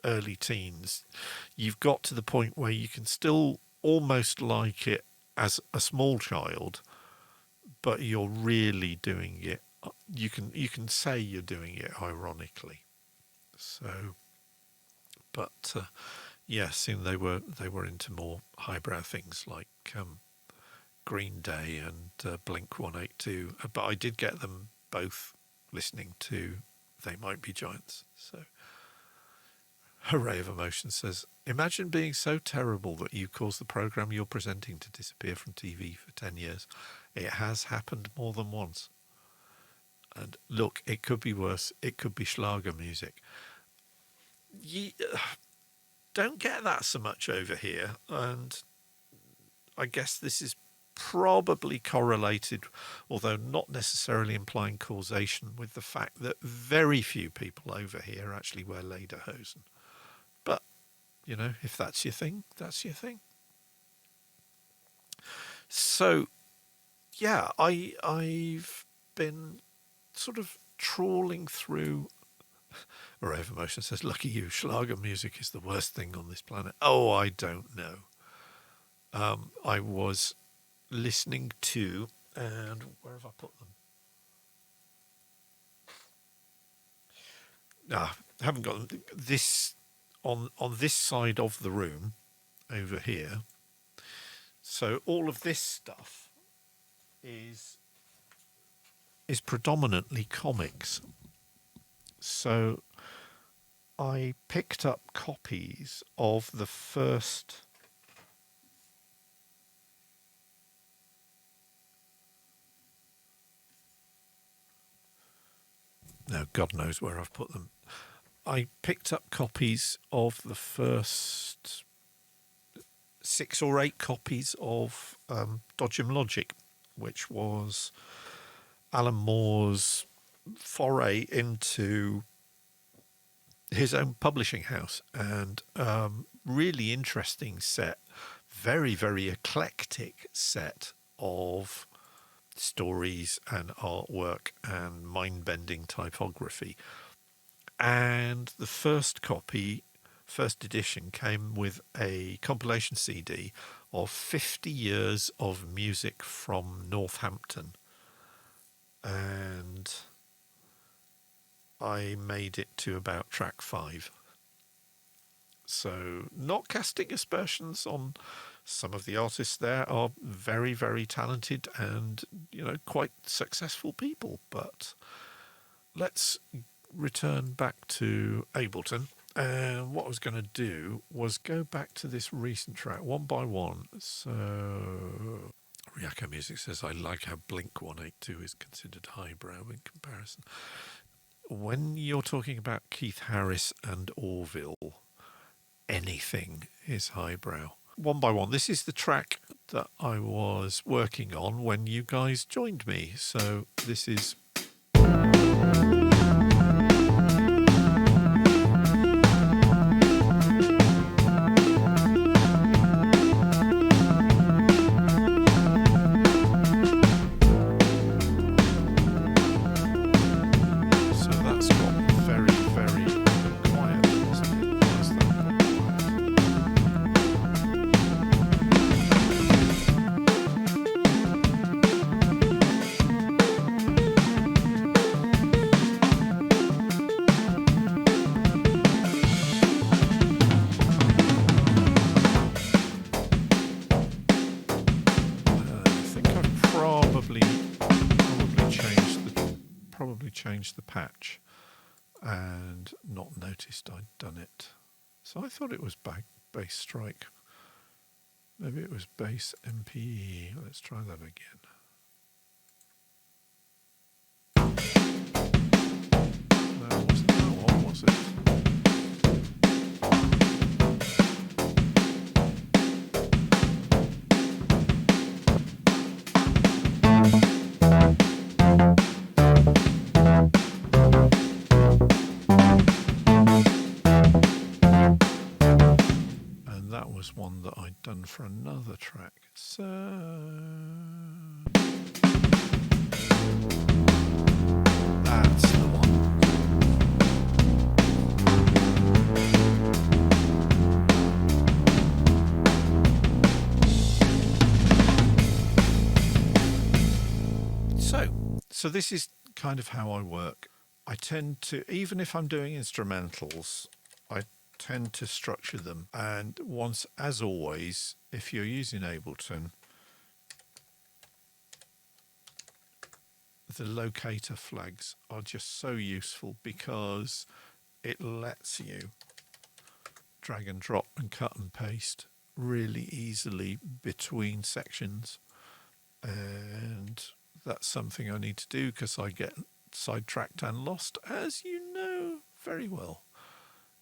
early teens, you've got to the point where you can still almost like it as a small child, but you're really doing it. You can say you're doing it ironically. So, but yeah, soon they were into more highbrow things like Green Day and Blink 182, but I did get them both listening to They Might Be Giants. So Hooray of Emotion says, imagine being so terrible that you cause the programme you're presenting to disappear from TV for 10 years. It has happened more than once. And look, it could be worse. It could be Schlager music. You don't get that so much over here. And I guess this is probably correlated, although not necessarily implying causation, with the fact that very few people over here actually wear lederhosen. But, you know, if that's your thing, that's your thing. So, yeah, I've been sort of trawling through. Array of Emotion says, lucky you, Schlager music is the worst thing on this planet. Oh, I don't know. I was listening to, and where have I put them? I haven't got them. This on this side of the room over here. So all of this stuff is predominantly comics. So I picked up copies of the first no, God knows where I've put them. I picked up copies of the first 6 or 8 copies of Dodgem Logic, which was Alan Moore's foray into his own publishing house, and really interesting set, very, very eclectic set of stories and artwork and mind-bending typography. And the first edition came with a compilation CD of 50 years of music from Northampton. And I made it to about track 5. So not casting aspersions on some of the artists there are very, very talented and, you know, quite successful people. But let's return back to Ableton. And what I was going to do was go back to this recent track one by one. So Ryako Music says, I like how Blink 182 is considered highbrow in comparison. When you're talking about Keith Harris and Orville, anything is highbrow. One by one, this is the track that I was working on when you guys joined me. So this is... changed the patch and not noticed I'd done it. So I thought it was bass strike. Maybe it was bass MPE. Let's try that again. No, it wasn't that one, was it? One that I'd done for another track. So that's the one. So this is kind of how I work. I tend to, even if I'm doing instrumentals, I tend to structure them, and once, as always, if you're using Ableton, the locator flags are just so useful because it lets you drag and drop and cut and paste really easily between sections. And that's something I need to do because I get sidetracked and lost, as you know very well.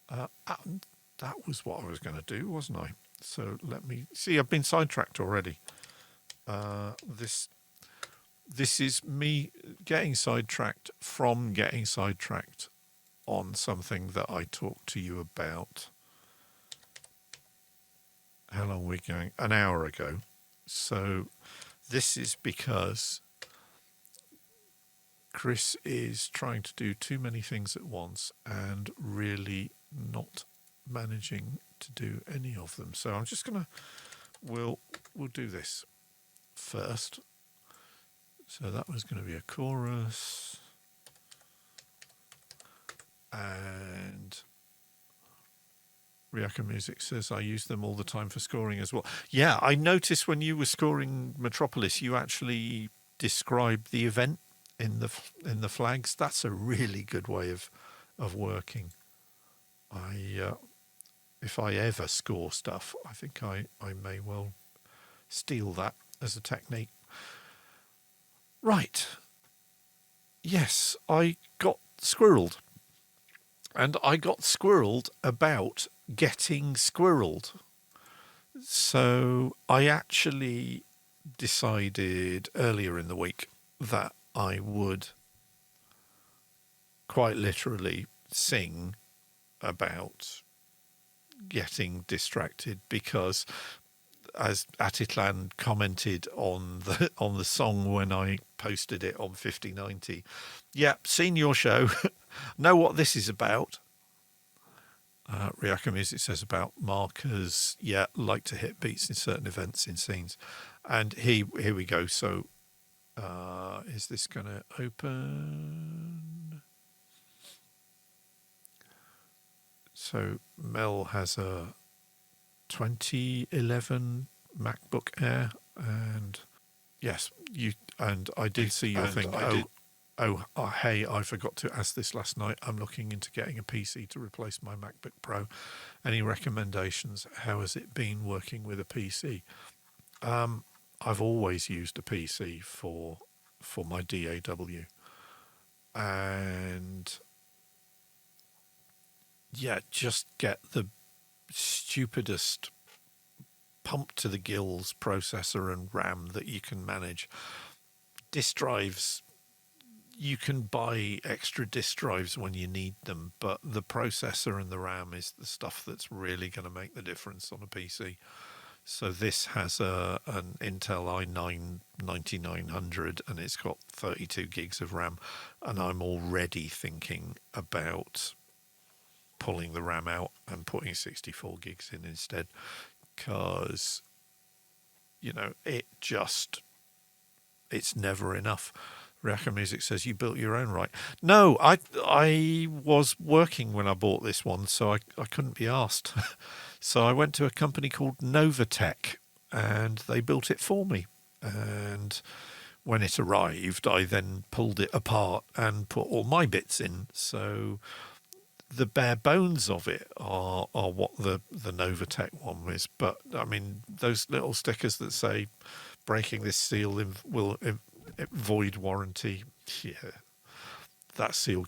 And that was what I was going to do, wasn't I? So let me see. I've been sidetracked already. This is me getting sidetracked from getting sidetracked on something that I talked to you about. How long are we going? An hour ago. So this is because Chris is trying to do too many things at once and really not managing to do any of them. So I'm just gonna we'll do this first. So that was going to be a chorus, and Ryaka Music says I use them all the time for scoring as well. Yeah, I noticed when you were scoring Metropolis, you actually described the event in the flags. That's a really good way of working. If I ever score stuff, I think I may well steal that as a technique. Right. Yes, I got squirreled. And I got squirreled about getting squirreled. So I actually decided earlier in the week that I would quite literally sing about getting distracted, because as Atitlan commented on the song when I posted it on 5090, yeah, seen your show, know what this is about. Ryaka Music says about markers, yeah, like to hit beats in certain events in scenes. And here we go. So is this going to open? So Mel has a 2011 MacBook Air, and yes, I did see your thing. Hey, I forgot to ask this last night. I'm looking into getting a PC to replace my MacBook Pro. Any recommendations? How has it been working with a PC? I've always used a PC for my DAW, and yeah, just get the stupidest pump to the gills processor and RAM that you can manage. Disk drives, you can buy extra disk drives when you need them, but the processor and the RAM is the stuff that's really going to make the difference on a PC. So this has an Intel i9 9900, and it's got 32 gigs of RAM, and I'm already thinking about pulling the RAM out and putting 64 gigs in instead, because, you know, it's never enough. Ryaka Music says you built your own, right? No, I was working when I bought this one, so I couldn't be asked. So I went to a company called Novatech, and they built it for me. And when it arrived, I then pulled it apart and put all my bits in. So the bare bones of it are what the Novatech one was. But I mean, those little stickers that say breaking this seal will void warranty. Yeah, that seal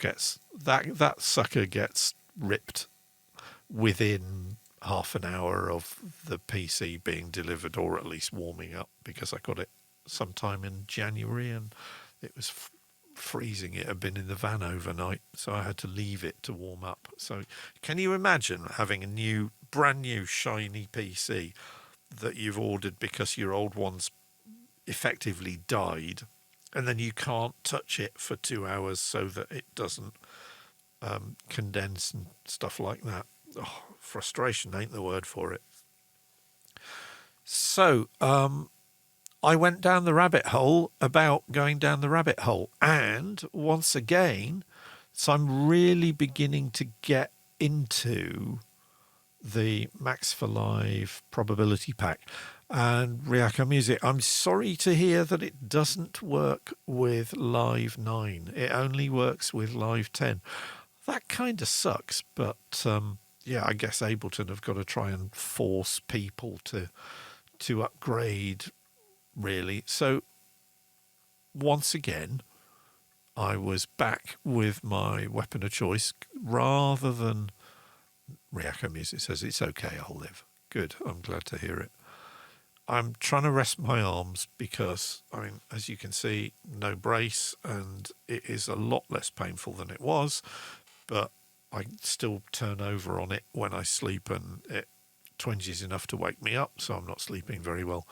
that sucker gets ripped within half an hour of the PC being delivered, or at least warming up, because I got it sometime in January and it was freezing. It had been in the van overnight, so I had to leave it to warm up. So can you imagine having a brand new shiny PC that you've ordered because your old one's effectively died, and then you can't touch it for 2 hours so that it doesn't condense and stuff like that? Oh, frustration ain't the word for it. So I went down the rabbit hole about going down the rabbit hole, and once again, so I'm really beginning to get into the Max for Live probability pack. and Ryako Music. I'm sorry to hear that it doesn't work with Live 9. It only works with Live 10. That kind of sucks, but yeah, I guess Ableton have got to try and force people to upgrade, really. So once again, I was back with my weapon of choice rather than Ryako Music says it's okay, I'll live. Good, I'm glad to hear it. I'm trying to rest my arms because, I mean, as you can see, no brace, and it is a lot less painful than it was, but I still turn over on it when I sleep, and it twinges enough to wake me up, so I'm not sleeping very well.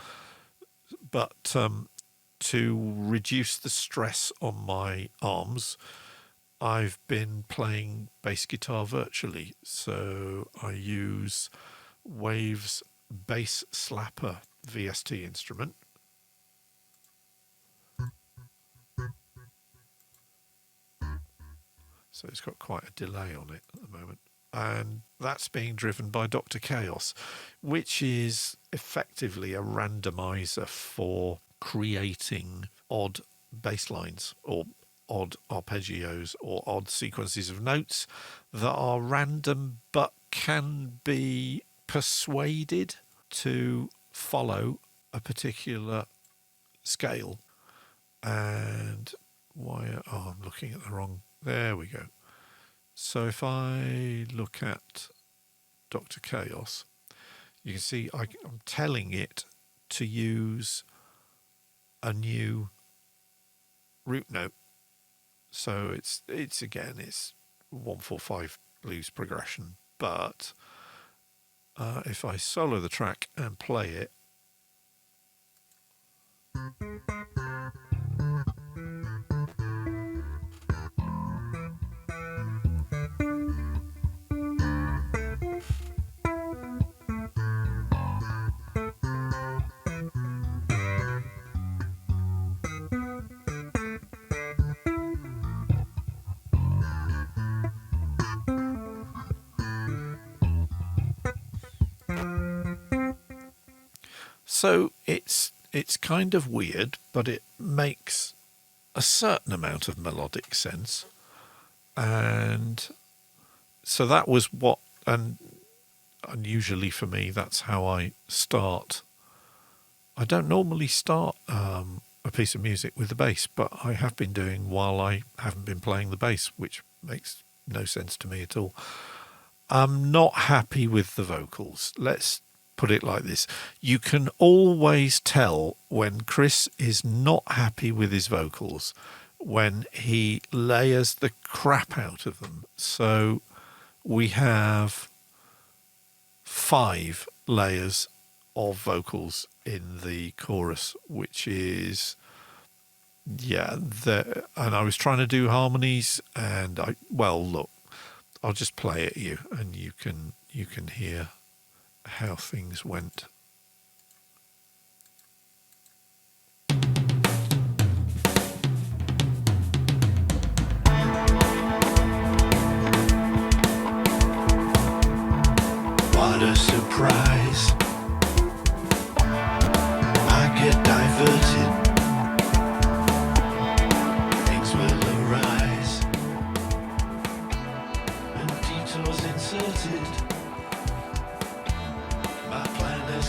But to reduce the stress on my arms, I've been playing bass guitar virtually. So I use Wave's Bass Slapper VST instrument. So it's got quite a delay on it at the moment. And that's being driven by Dr. Chaos, which is effectively a randomizer for creating odd bass lines or odd arpeggios or odd sequences of notes that are random but can be persuaded to follow a particular scale. And I'm looking at the wrong, there we go. So if I look at Dr. Chaos, you can see I'm telling it to use a new root note. So it's 1/4/5 blues progression, but if I solo the track and play it, so it's kind of weird, but it makes a certain amount of melodic sense. And so that was what, and unusually for me, that's how I start. I don't normally start a piece of music with the bass, but I have been doing while I haven't been playing the bass, which makes no sense to me at all. I'm not happy with the vocals. Let's put it like this. You can always tell when Chris is not happy with his vocals when he layers the crap out of them. So we have 5 layers of vocals in the chorus, which is, and I was trying to do harmonies, and look, I'll just play at you and you can hear how things went. What a surprise. I get diverted. Things will arise. And detours inserted. My plan has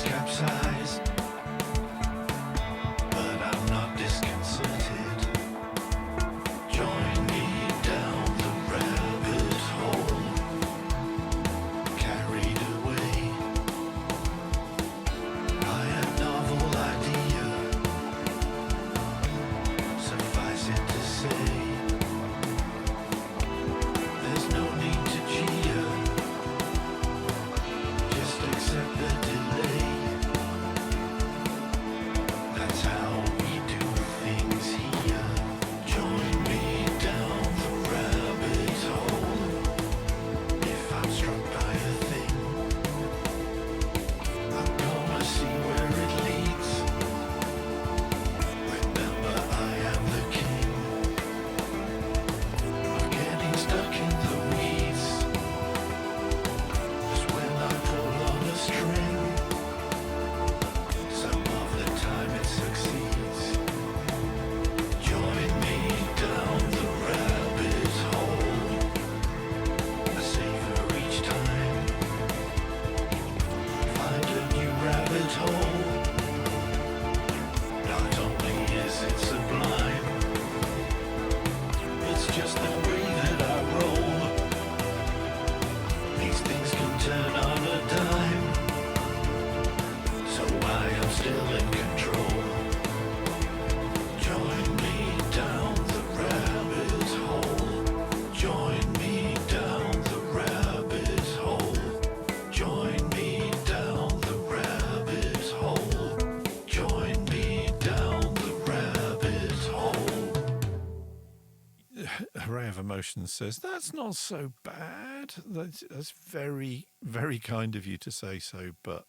Array of Emotions says, that's not so bad. That's very, very kind of you to say so, but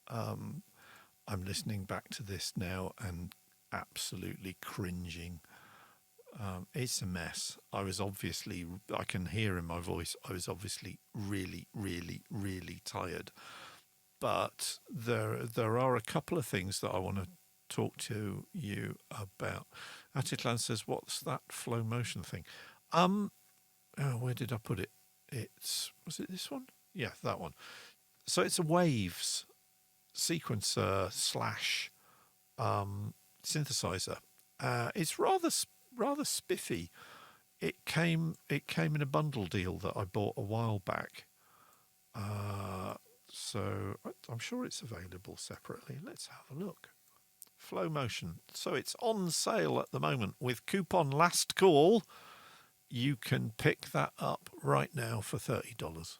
I'm listening back to this now and absolutely cringing. It's a mess. I can hear in my voice, I was obviously really, really, really tired. But there are a couple of things that I want to talk to you about. Atitlan says, what's that flow motion thing? Where did I put it? Was it this one? Yeah, that one. So it's a waves sequencer slash synthesizer. It's rather spiffy. It came in a bundle deal that I bought a while back. So I'm sure it's available separately. Let's have a look. Flow motion. So it's on sale at the moment with coupon last call. You can pick that up right now for $30.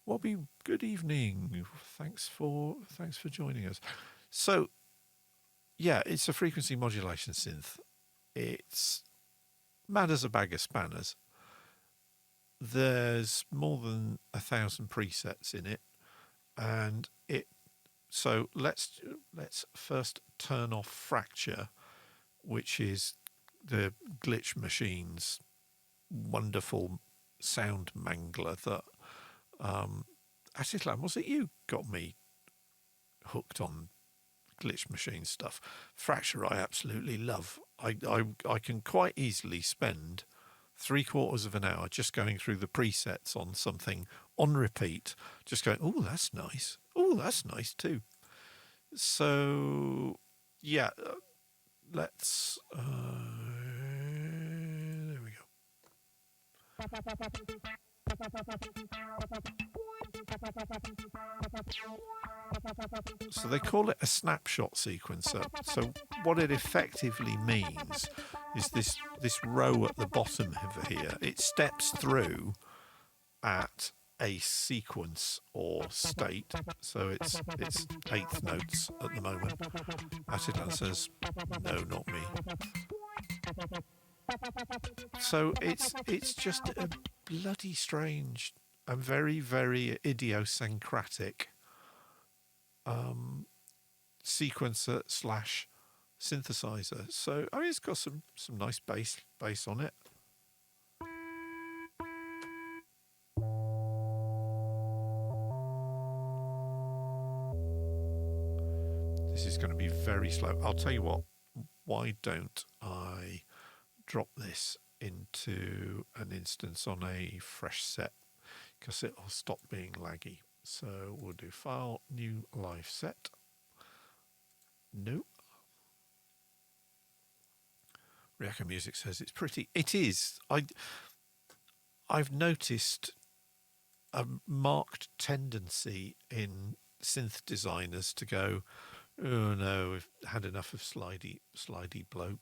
Wobby, good evening. Thanks for joining us. So, yeah, it's a frequency modulation synth. It's mad as a bag of spanners. There's more than 1,000 presets in it, and so let's first turn off Fracture, which is the Glitch Machine's wonderful sound mangler that Atitlan, was it you got me hooked on Glitch Machine stuff? Fracture I absolutely love. I can quite easily spend 3/4 of an hour just going through the presets on something on repeat, just going, oh, that's nice. Oh, that's nice too. So, yeah, let's... there we go. So they call it a snapshot sequencer. So what it effectively means is this row at the bottom over here, it steps through at a sequence or state. So it's eighth notes at the moment. Atitlan says, no, not me. So it's just a bloody strange and very, very idiosyncratic sequencer slash synthesizer. So I mean, it's got some nice bass on it. This is going to be very slow. I'll tell you what, why don't I drop this into an instance on a fresh set, because it'll stop being laggy. So we'll do File, New Live Set. Nope. Reactor Music says it's pretty. It is. I've noticed a marked tendency in synth designers to go, oh no, we've had enough of slidey plug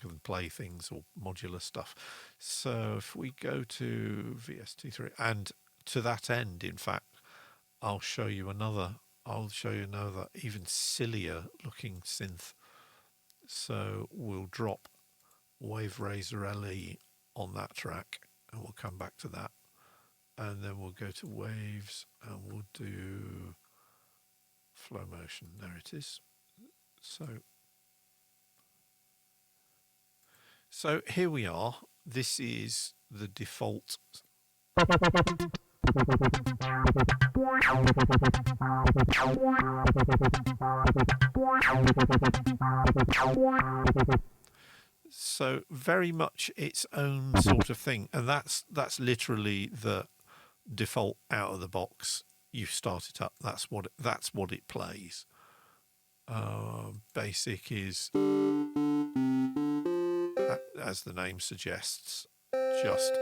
and play things or modular stuff. So if we go to VST3, and to that end, in fact, I'll show you another even sillier looking synth. So we'll drop Wave Razor LE on that track and we'll come back to that. And then we'll go to Waves and we'll do Flow Motion. There it is. So here we are. This is the default. So very much its own sort of thing, and that's literally the default out of the box. You start it up. That's what it plays. Basic is, as the name suggests, just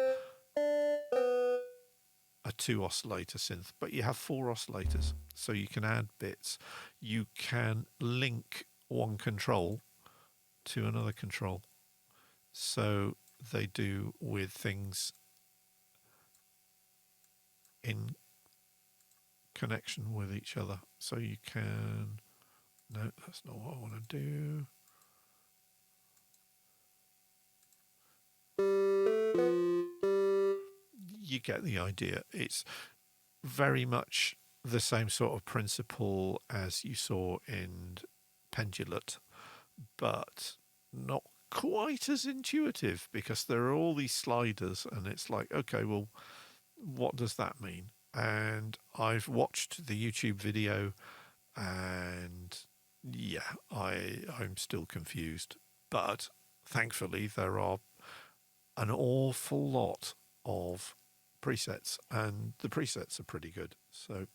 a 2 oscillator synth, but you have 4 oscillators, so you can add bits. You can link one control to another control, so they do with things in connection with each other. So you can, no, that's not what I want to do. you get the idea. It's very much the same sort of principle as you saw in Pendulate, but not quite as intuitive, because there are all these sliders and it's like, okay, well, what does that mean? And I've watched the YouTube video and yeah, I'm still confused. But thankfully there are an awful lot of presets, and the presets are pretty good. So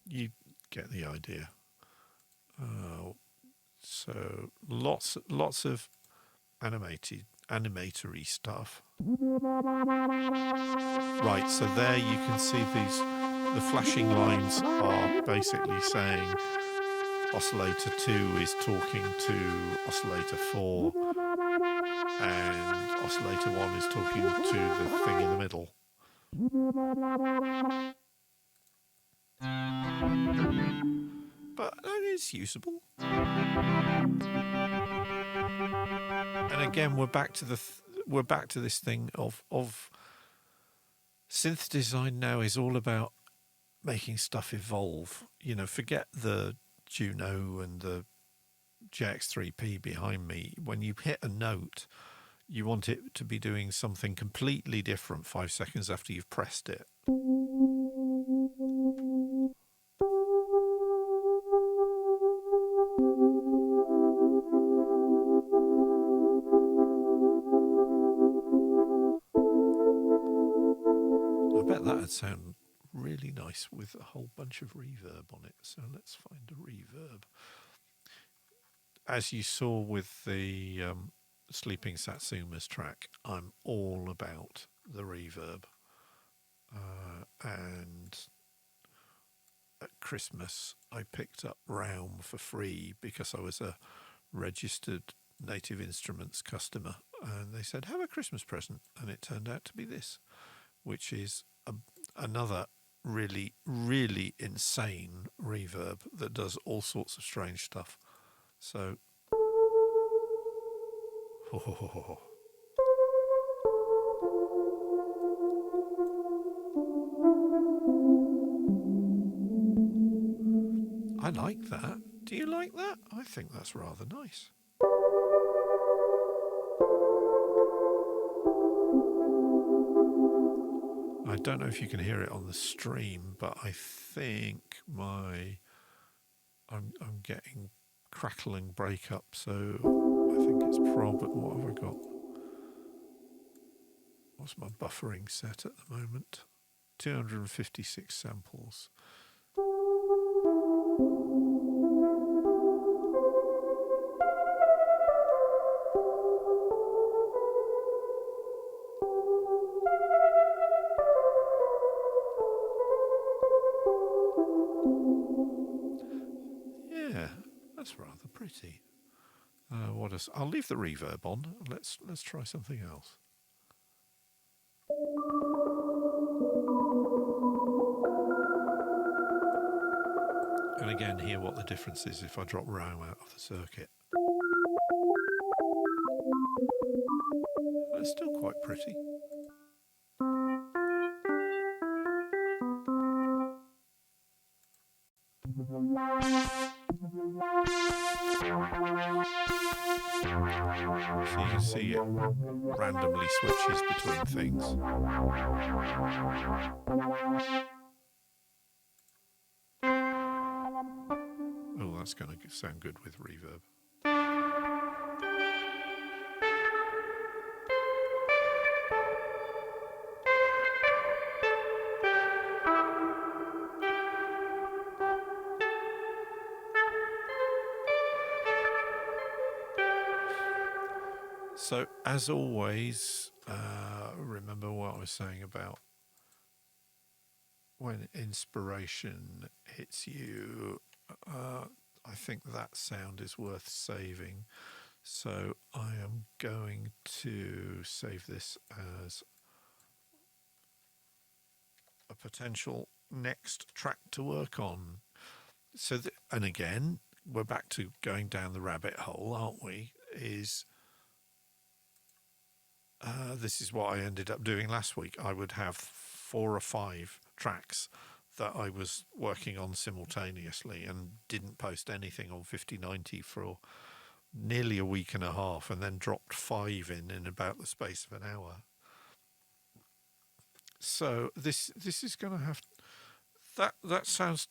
you get the idea. So lots of animatory stuff. Right, so there you can see the flashing lines are basically saying oscillator 2 is talking to oscillator 4 and oscillator 1 is talking to the thing in the middle. But that is usable. And again, we're back to this thing of synth design now is all about making stuff evolve. You know, forget the Juno and the JX3P behind me. When you hit a note, you want it to be doing something completely different 5 seconds after you've pressed it. I bet that'd sound really nice with a whole bunch of reverb on it. So let's find a reverb. As you saw with the Sleeping Satsuma's track, I'm all about the reverb. And at Christmas, I picked up Realm for free because I was a registered Native Instruments customer. And they said, have a Christmas present. And it turned out to be this, which is another really, really insane reverb that does all sorts of strange stuff. So, I like that. Do you like that? I think that's rather nice. I don't know if you can hear it on the stream, but I think I'm getting crackling breakup, so I think it's probably, what have I got? What's my buffering set at the moment? 256 samples. Yeah, that's rather pretty. What else? I'll leave the reverb on. Let's try something else. And again, hear what the difference is if I drop Rome out of the circuit. But it's still quite pretty. So you can see it randomly switches between things. Oh, that's going to sound good with reverb. So, as always, remember what I was saying about when inspiration hits you. I think that sound is worth saving. So I am going to save this as a potential next track to work on. So, and again, we're back to going down the rabbit hole, aren't we? This is what I ended up doing last week. I would have 4 or 5 tracks that I was working on simultaneously and didn't post anything on 5090 for nearly a week and a half, and then dropped 5 in about the space of an hour. So this is going to have that sounds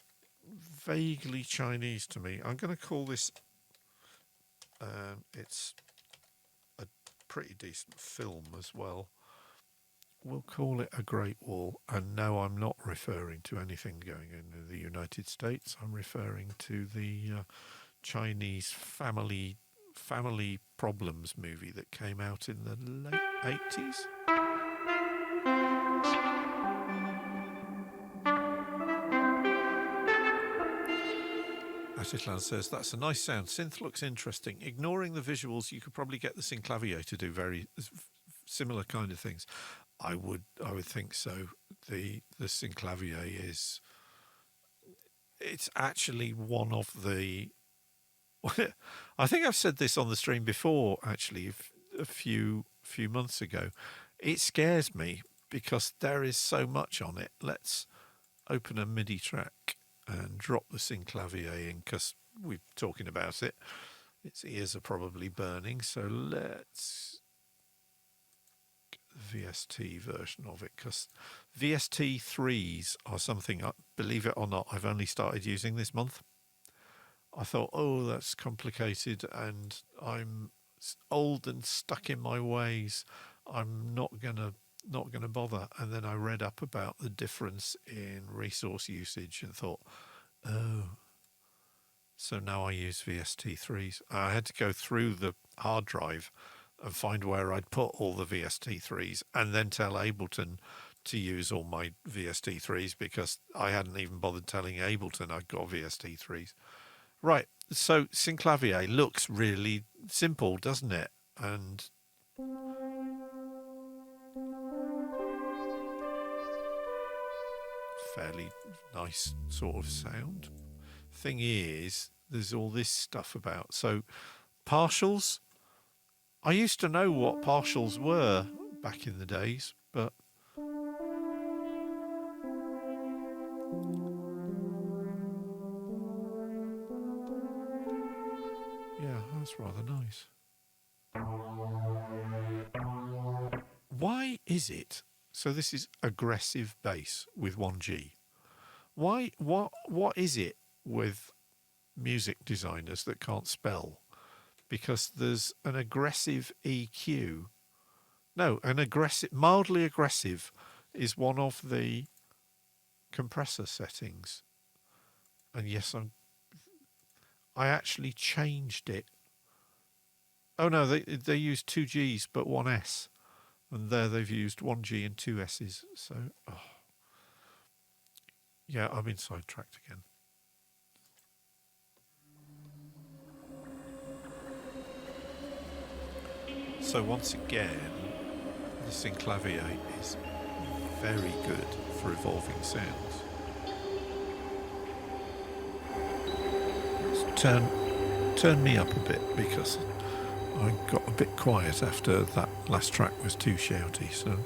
vaguely Chinese to me. I'm going to call this. It's a pretty decent film as well. We'll call it A Great Wall. And no, I'm not referring to anything going on in the United States. I'm referring to the Chinese family problems movie that came out in the late 80s. Atitlan says, that's a nice sound. Synth looks interesting. Ignoring the visuals, you could probably get the synclavier to do very similar kind of things. I would think so. The synclavier it's actually one of the I think I've said this on the stream before, actually, a few months ago. It scares me because there is so much on it. Let's open a MIDI track and drop the synclavier in because we're talking about it. Its ears are probably burning, so let's get the VST version of it, because VST 3s are something, believe it or not, I've only started using this month. I thought, oh, that's complicated and I'm old and stuck in my ways. I'm not gonna bother. And then I read up about the difference in resource usage and thought, oh, so now I use VST3s. I had to go through the hard drive and find where I'd put all the VST3s and then tell Ableton to use all my VST3s because I hadn't even bothered telling Ableton I'd got VST3s. Right, so synclavier looks really simple, doesn't it? And fairly nice sort of sound. Thing is, there's all this stuff about. So partials, I used to know what partials were back in the days, but yeah, that's rather nice. Why is it? So this is aggressive bass with 1G. Why? What is it with music designers that can't spell? Because there's an aggressive EQ. No, an aggressive, mildly aggressive is one of the compressor settings. And yes, I actually changed it. Oh no, they use 2 Gs but 1 S. And there they've used 1 G and 2 S's. So, yeah, I'm in sidetracked again. So once again, the synclavier is very good for evolving sounds. Let's turn me up a bit because I got a bit quiet after that last track was too shouty, so.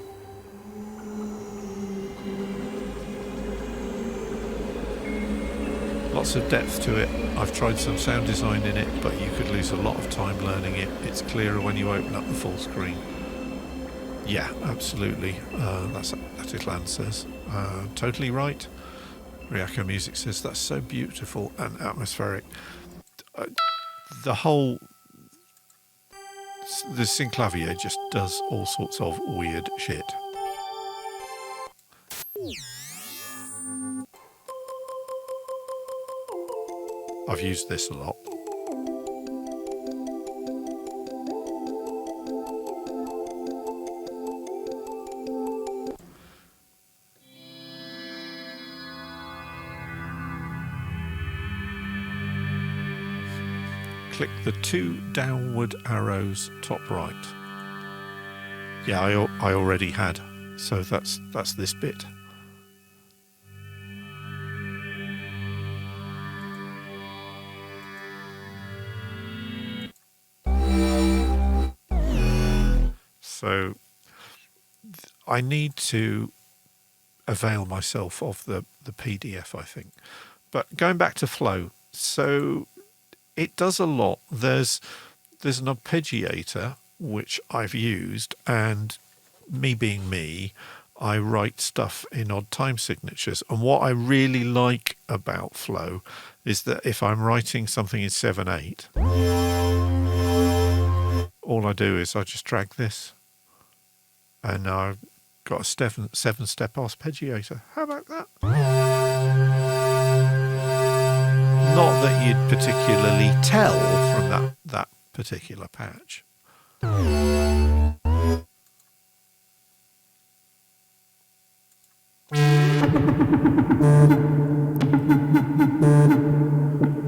Lots of depth to it. I've tried some sound design in it, but you could lose a lot of time learning it. It's clearer when you open up the full screen. Yeah, absolutely. That's what Atitlan says. Totally right. Ryako Music says that's so beautiful and atmospheric. The synclavier just does all sorts of weird shit. I've used this a lot. click the 2 downward arrows top right. Yeah, I already had, so that's this bit. So I need to avail myself of the PDF, I think. But going back to flow, so it does a lot. There's an arpeggiator which I've used, and me being me, I write stuff in odd time signatures. And what I really like about flow is that if I'm writing something in 7/8, all I do is I just drag this, and I've got a 7-step arpeggiator. How about that? Not that you'd particularly tell from that particular patch.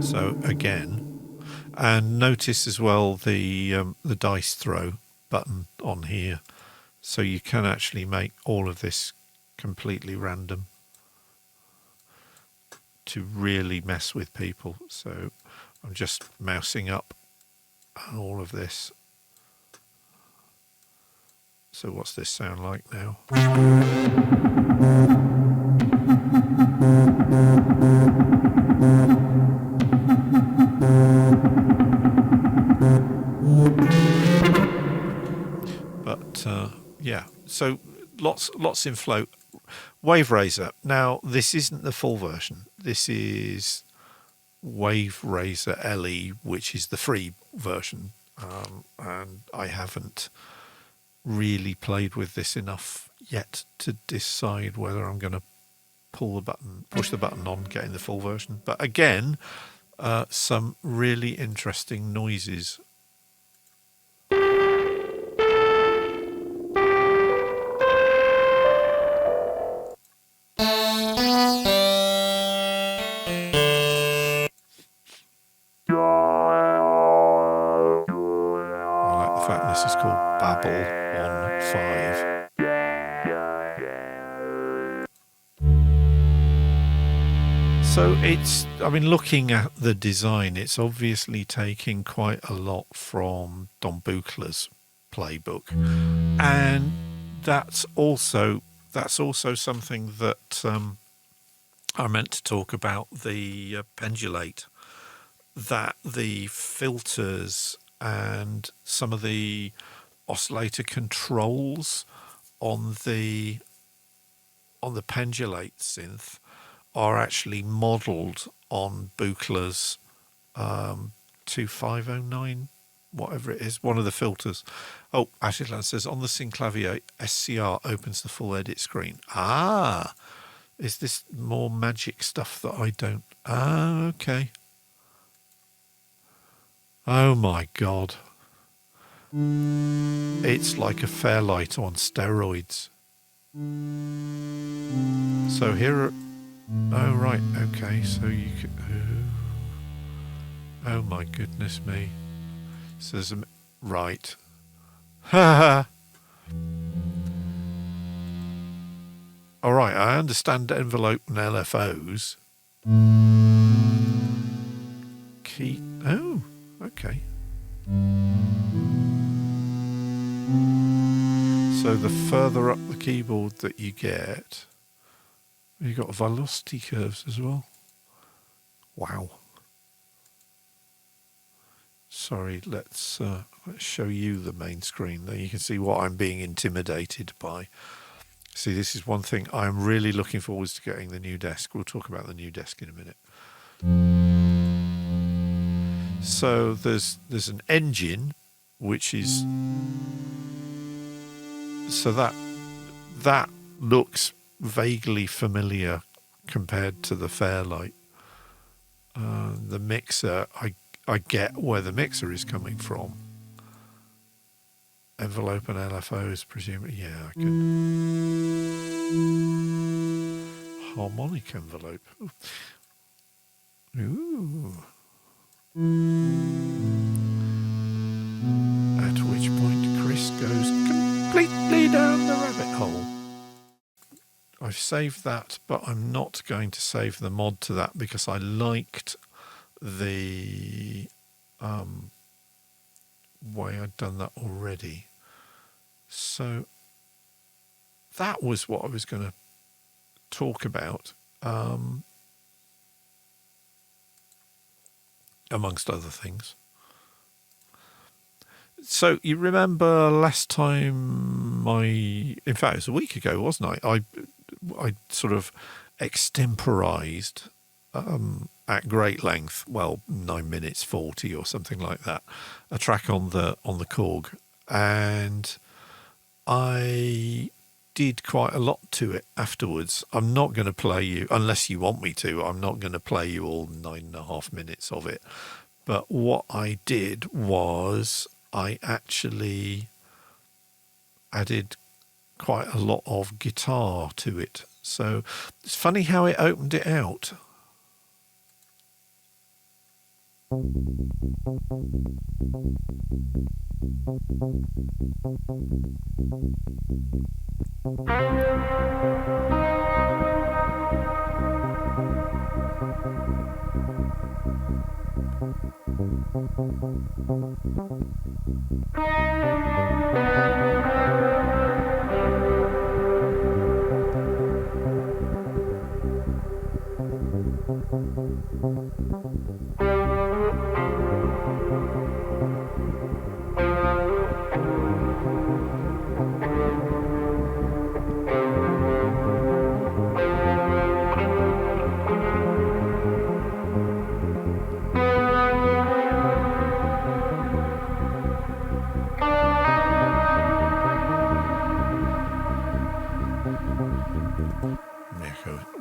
So again, and notice as well the dice throw button on here, so you can actually make all of this completely random to really mess with people. So I'm just mousing up all of this. So what's this sound like now? But yeah, so lots in flow. Wave Razor. Now this isn't the full version. This is Wave Razor LE, which is the free version, and I haven't really played with this enough yet to decide whether I'm going to push the button on getting the full version. But again, some really interesting noises. I like the fact this is called Babel on 5. So it's, I mean, looking at the design, it's obviously taking quite a lot from Don Buchler's playbook, and that's also something that I meant to talk about, the pendulate, that the filters and some of the oscillator controls on the pendulate synth are actually modelled on Buchler's 2509, whatever it is, one of the filters. Oh, Ashland says, on the Synclavier, SCR opens the full edit screen. Ah, is this more magic stuff that I don't? Ah, okay. Oh my God. It's like a Fairlight on steroids. So here are... Oh, right, okay, so you can... Oh my goodness me. Says, right. Ha ha. All right, I understand envelope and LFOs. Key... Oh, okay. So the further up the keyboard that you get... You've got velocity curves as well. Wow. Sorry, let's show you the main screen. There you can see what I'm being intimidated by. See, this is one thing I'm really looking forward to getting, the new desk. We'll talk about the new desk in a minute. So there's an engine, which is... So that looks vaguely familiar compared to the Fairlight. The mixer, I get where the mixer is coming from. Envelope and LFOs, presumably, yeah, I could. Harmonic envelope. Ooh. At which point Chris goes completely down the rabbit hole. I've saved that, but I'm not going to save the mod to that because I liked the way I'd done that already. So that was what I was going to talk about, amongst other things. So you remember last time in fact it was a week ago, wasn't I? I sort of extemporized at great length, 9 minutes 40 or something like that, a track on the Korg, and I did quite a lot to it afterwards. I'm not going to play you, unless you want me to, I'm not going to play you all 9.5 minutes of it. But what I did was I actually added quite a lot of guitar to it. So it's funny how it opened it out.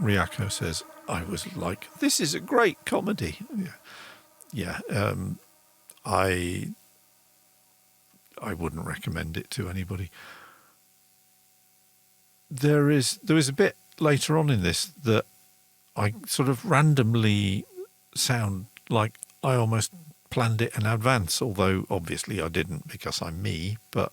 Ryako says, I was like, this is a great comedy. Yeah. I wouldn't recommend it to anybody. There was a bit later on in this that I sort of randomly sound like I almost planned it in advance, although obviously I didn't because I'm me, but...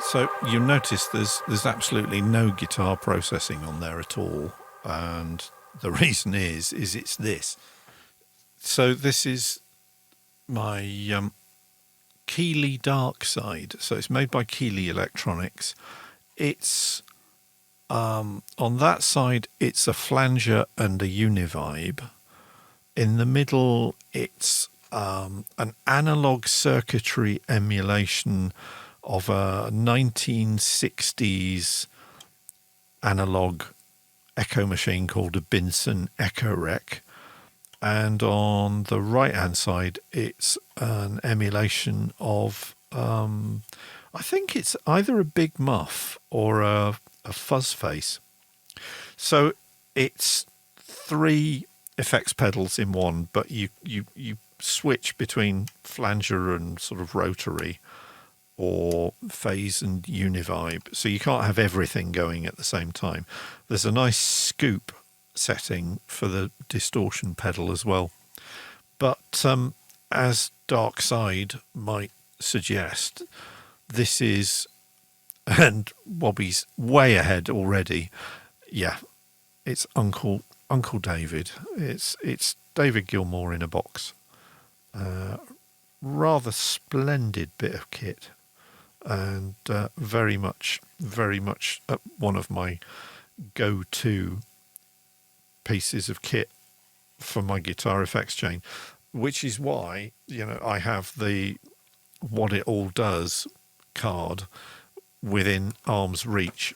So you notice there's absolutely no guitar processing on there at all, and the reason is it's this. So this is my Keeley Dark Side. So it's made by Keeley Electronics. It's on that side it's a flanger and a univibe. In the middle it's an analog circuitry emulation of a 1960s analog echo machine called a Binson Echo Rec. And on the right-hand side, it's an emulation of, I think it's either a Big Muff or a Fuzz Face. So it's 3 effects pedals in one, but you switch between flanger and sort of rotary, or phase and univibe. So you can't have everything going at the same time. There's a nice scoop setting for the distortion pedal as well. But as Dark Side might suggest, this is, and Bobby's way ahead already. Yeah, it's Uncle David. It's David Gilmour in a box. Rather splendid bit of kit. And very much one of my go-to pieces of kit for my guitar effects chain, which is why I have the what it all does card within arm's reach.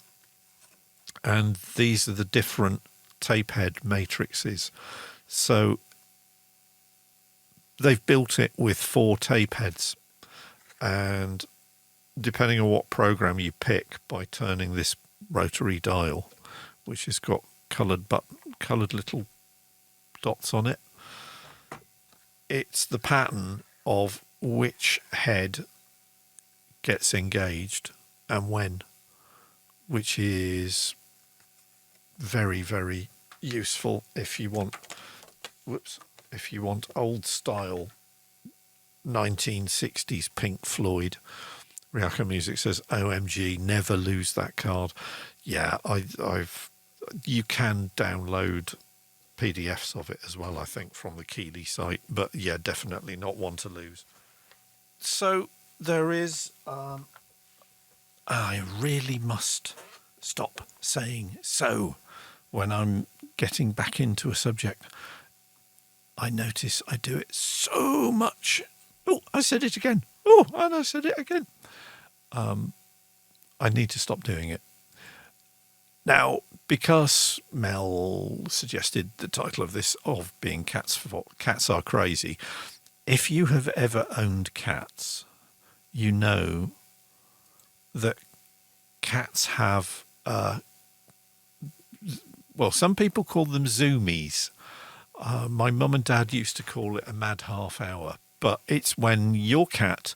And these are the different tape head matrices. So they've built it with 4 tape heads, and depending on what program you pick, by turning this rotary dial, which has got coloured little dots on it, it's the pattern of which head gets engaged and when, which is very, very useful if you want old style 1960s Pink Floyd. Ryaka Music says, OMG, never lose that card. Yeah, you can download PDFs of it as well, I think, from the Keeley site. But yeah, definitely not one to lose. So there is... I really must stop saying so when I'm getting back into a subject. I notice I do it so much. Oh, I said it again. Oh, and I said it again. I need to stop doing it. Now, because Mel suggested the title of this of being Cats Are Crazy, if you have ever owned cats, you know that cats have, some people call them zoomies. My mum and dad used to call it a mad half hour, but it's when your cat,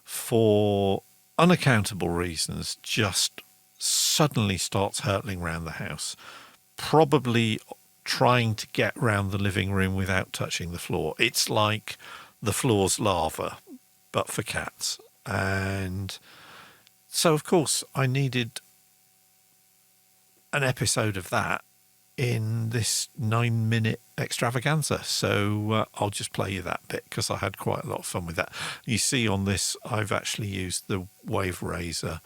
for unaccountable reasons, just suddenly starts hurtling around the house, probably trying to get round the living room without touching the floor. It's like the floor's lava, but for cats. And so, of course, I needed an episode of that in this 9-minute extravaganza. So I'll just play you that bit because I had quite a lot of fun with that. You see on this, I've actually used the Wave Razor,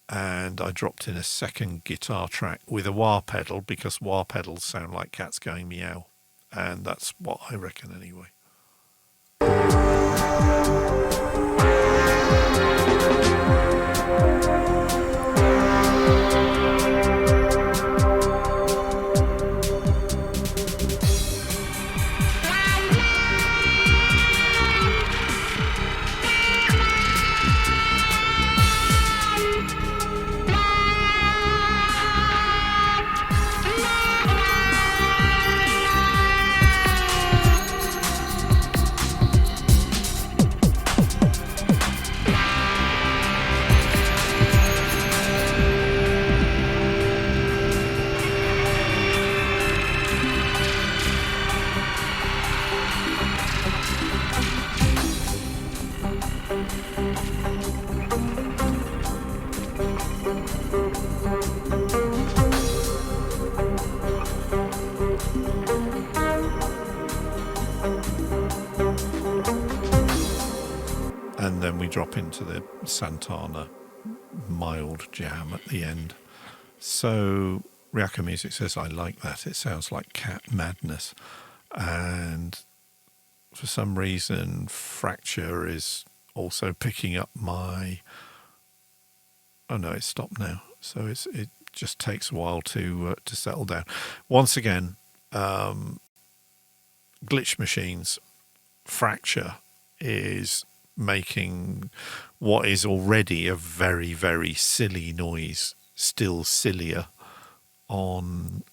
and I dropped in a second guitar track with a wah pedal because wah pedals sound like cats going meow. And that's what I reckon anyway. And then we drop into the Santana mild jam at the end. So Ryaka Music says, I like that. It sounds like cat madness. And for some reason, Fracture is also picking up my... Oh no, it's stopped now. So it just takes a while to settle down. Once again, Glitch Machines, Fracture is making what is already a very, very silly noise still sillier on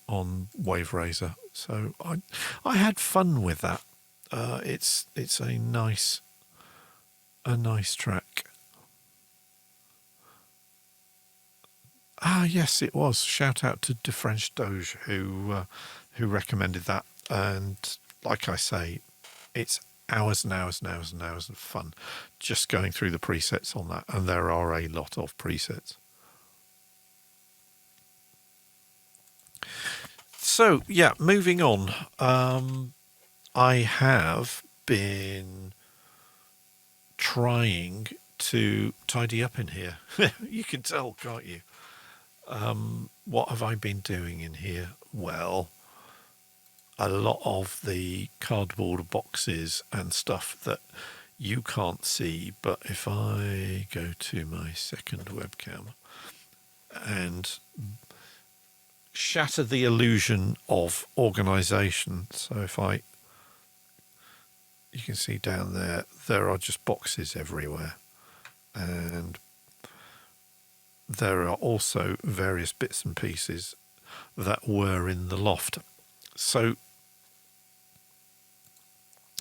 Wave Razor. So I had fun with that. It's a nice track. Ah, yes, it was. Shout out to De French Doge who recommended that. And like I say, it's hours and hours and hours and hours of fun just going through the presets on that. And there are a lot of presets. So, yeah, moving on. I have been trying to tidy up in here. You can tell, can't you? What have I been doing in here? Well, a lot of the cardboard boxes and stuff that you can't see, but if I go to my second webcam and shatter the illusion of organization. So if you can see down there are just boxes everywhere. And there are also various bits and pieces that were in the loft. So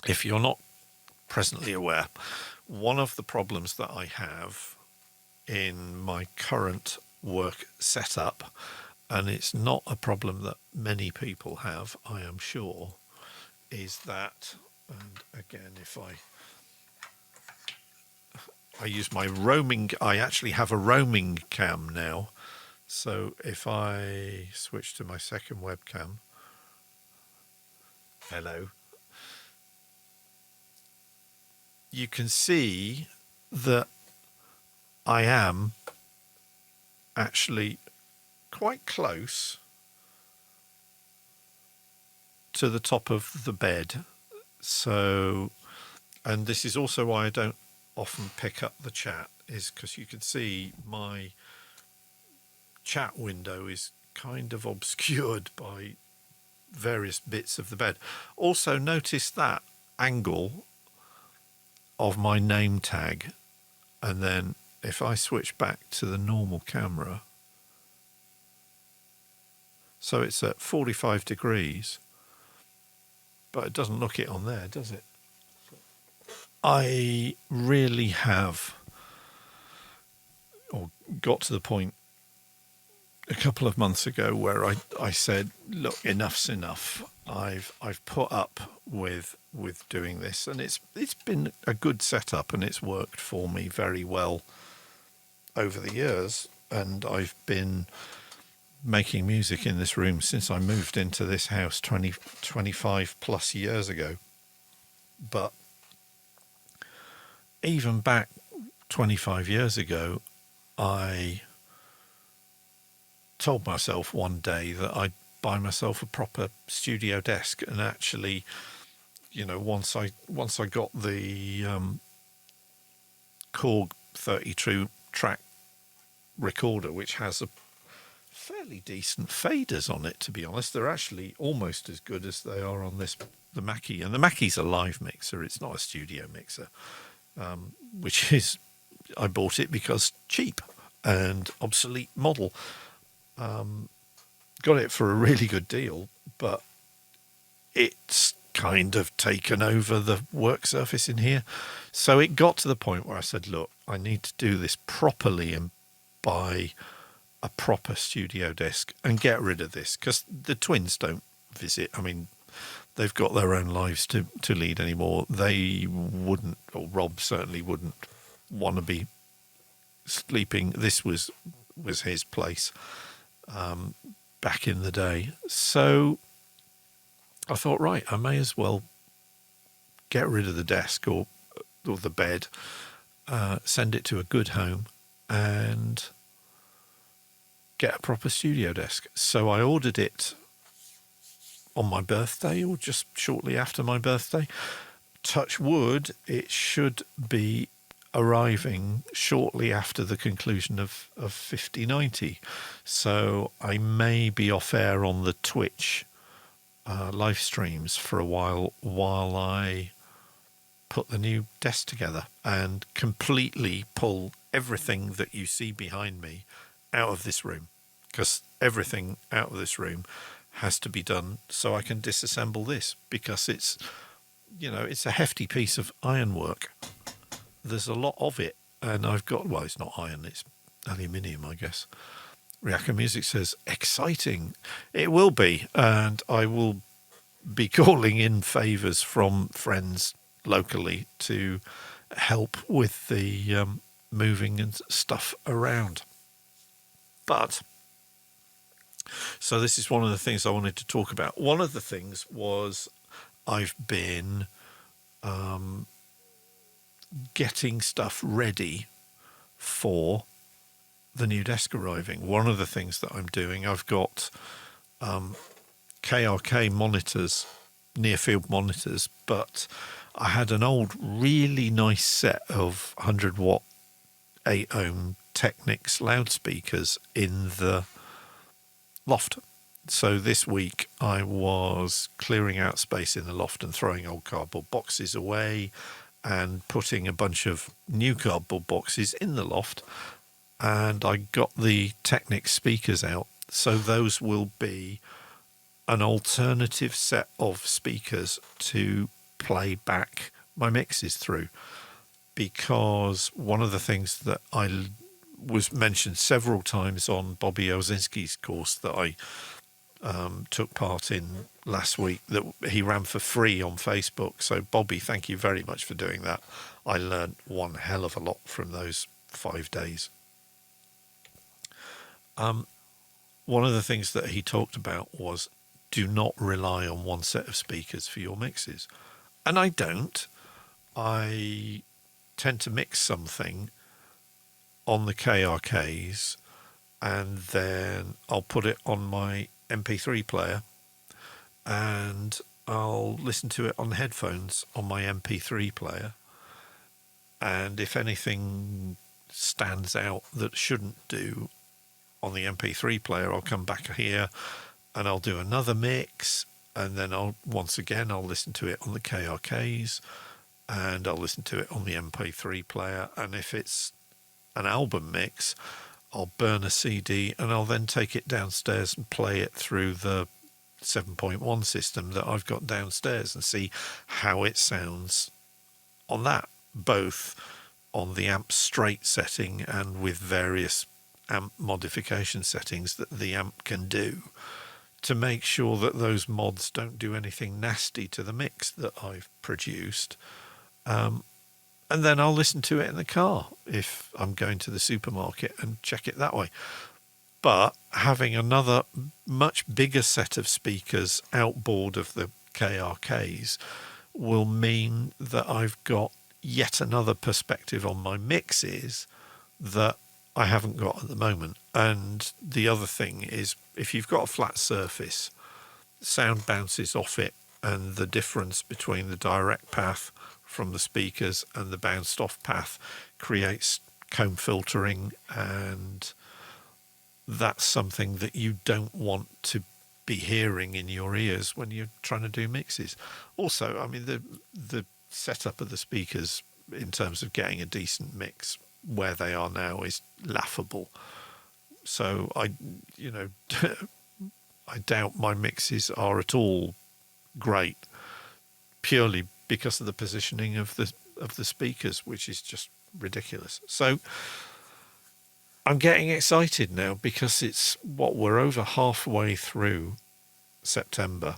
if you're not presently aware, one of the problems that I have in my current work setup, and it's not a problem that many people have, I am sure, is that, and again, if I use my roaming, I actually have a roaming cam now. So if I switch to my second webcam, hello, you can see that I am actually quite close to the top of the bed. So, and this is also why I don't often pick up the chat, is because you can see my chat window is kind of obscured by various bits of the bed. Also notice that angle of my name tag, and then if I switch back to the normal camera, so it's at 45 degrees, but it doesn't look it on there, does it? I really have, or got to the point a couple of months ago where I said, look, enough's enough. I've put up with doing this, and it's been a good setup, and it's worked for me very well over the years. And I've been making music in this room since I moved into this house 25 plus years ago. But even back 25 years ago, I told myself one day that I'd buy myself a proper studio desk. And actually, you know, once I got the Korg 32 track recorder, which has a fairly decent faders on it, to be honest, they're actually almost as good as they are on the Mackie. And the Mackie's a live mixer, it's not a studio mixer, which is, I bought it because cheap and obsolete model. Got it for a really good deal, but it's kind of taken over the work surface in here. So it got to the point where I said, look, I need to do this properly and buy a proper studio desk and get rid of this, because the twins don't visit. I mean, they've got their own lives to lead anymore. They wouldn't, or Rob certainly wouldn't want to be sleeping. This was his place back in the day. So I thought, right, I may as well get rid of the desk or the bed, send it to a good home and get a proper studio desk. So I ordered it on my birthday, or just shortly after my birthday. Touch wood, it should be arriving shortly after the conclusion of 5090. So I may be off air on the Twitch live streams for a while I put the new desk together and completely pull everything that you see behind me out of this room, because everything out of this room has to be done so I can disassemble this, because it's, you know, it's a hefty piece of ironwork. There's a lot of it, and I've got, well, it's not iron, it's aluminium, I guess. Riaka Music says, exciting. It will be, and I will be calling in favours from friends locally to help with the moving and stuff around. But, so this is one of the things I wanted to talk about. One of the things was I've been getting stuff ready for the new desk arriving. One of the things that I'm doing, I've got KRK monitors, near field monitors, but I had an old, really nice set of 100 watt 8 ohm Technics loudspeakers in the loft. So this week I was clearing out space in the loft and throwing old cardboard boxes away and putting a bunch of new cardboard boxes in the loft. And I got the Technics speakers out. So those will be an alternative set of speakers to play back my mixes through. Because one of the things that I was mentioned several times on Bobby Ozinski's course that I took part in last week, that he ran for free on Facebook. So Bobby, thank you very much for doing that. I learned one hell of a lot from those 5 days. One of the things that he talked about was do not rely on one set of speakers for your mixes. And I don't. I tend to mix something on the KRKs and then I'll put it on my MP3 player and I'll listen to it on the headphones on my MP3 player. And if anything stands out that shouldn't do on the MP3 player, I'll come back here and I'll do another mix, and then I'll listen to it on the KRKs and I'll listen to it on the MP3 player. And if it's an album mix, I'll burn a CD and I'll then take it downstairs and play it through the 7.1 system that I've got downstairs and see how it sounds on that, both on the amp straight setting and with various amp modification settings that the amp can do, to make sure that those mods don't do anything nasty to the mix that I've produced. And then I'll listen to it in the car if I'm going to the supermarket and check it that way. But having another much bigger set of speakers outboard of the KRKs will mean that I've got yet another perspective on my mixes that I haven't got at the moment. And the other thing is, if you've got a flat surface, sound bounces off it, and the difference between the direct path from the speakers and the bounced off path creates comb filtering, and that's something that you don't want to be hearing in your ears when you're trying to do mixes. Also, I mean, the setup of the speakers in terms of getting a decent mix where they are now is laughable. So I doubt my mixes are at all great, purely because of the positioning of the speakers, which is just ridiculous. So I'm getting excited now because we're over halfway through September,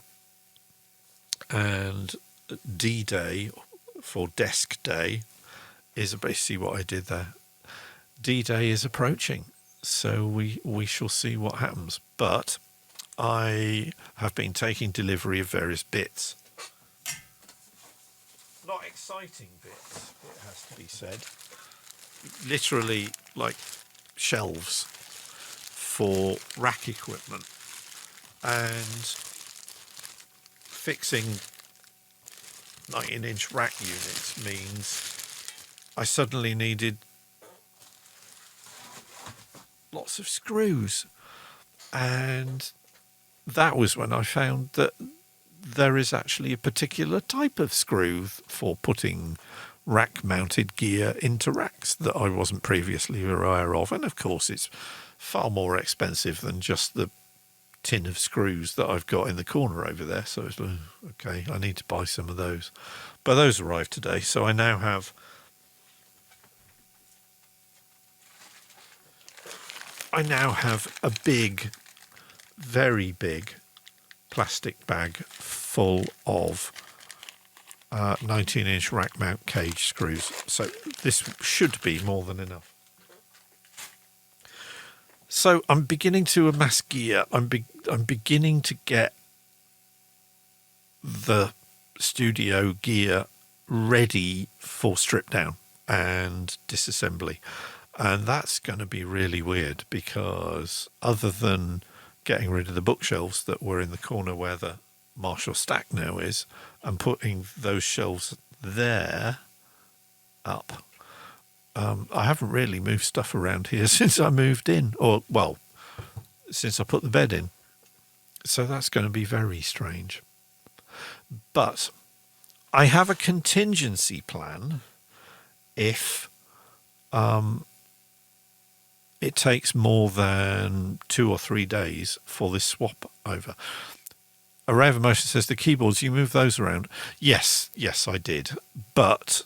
and D-Day for Desk Day is basically what I did there. D-Day is approaching, so we shall see what happens. But I have been taking delivery of various bits. Not exciting bits, it has to be said. Literally like shelves for rack equipment, and fixing 19-inch rack units means I suddenly needed lots of screws, and that was when I found that there is actually a particular type of screw for putting rack-mounted gear into racks that I wasn't previously aware of. And of course, it's far more expensive than just the tin of screws that I've got in the corner over there. So it's okay, I need to buy some of those. But those arrived today, so I now have a big, very big plastic bag full of 19-inch rack mount cage screws. So this should be more than enough. So I'm beginning to amass gear. I'm beginning to get the studio gear ready for strip down and disassembly. And that's going to be really weird, because other than getting rid of the bookshelves that were in the corner where the Marshall stack now is, and putting those shelves there up. I haven't really moved stuff around here since I moved in, or, well, since I put the bed in. So that's going to be very strange. But I have a contingency plan if it takes more than 2 or 3 days for this swap over. Array of Emotion says, the keyboards, you move those around? Yes, I did. But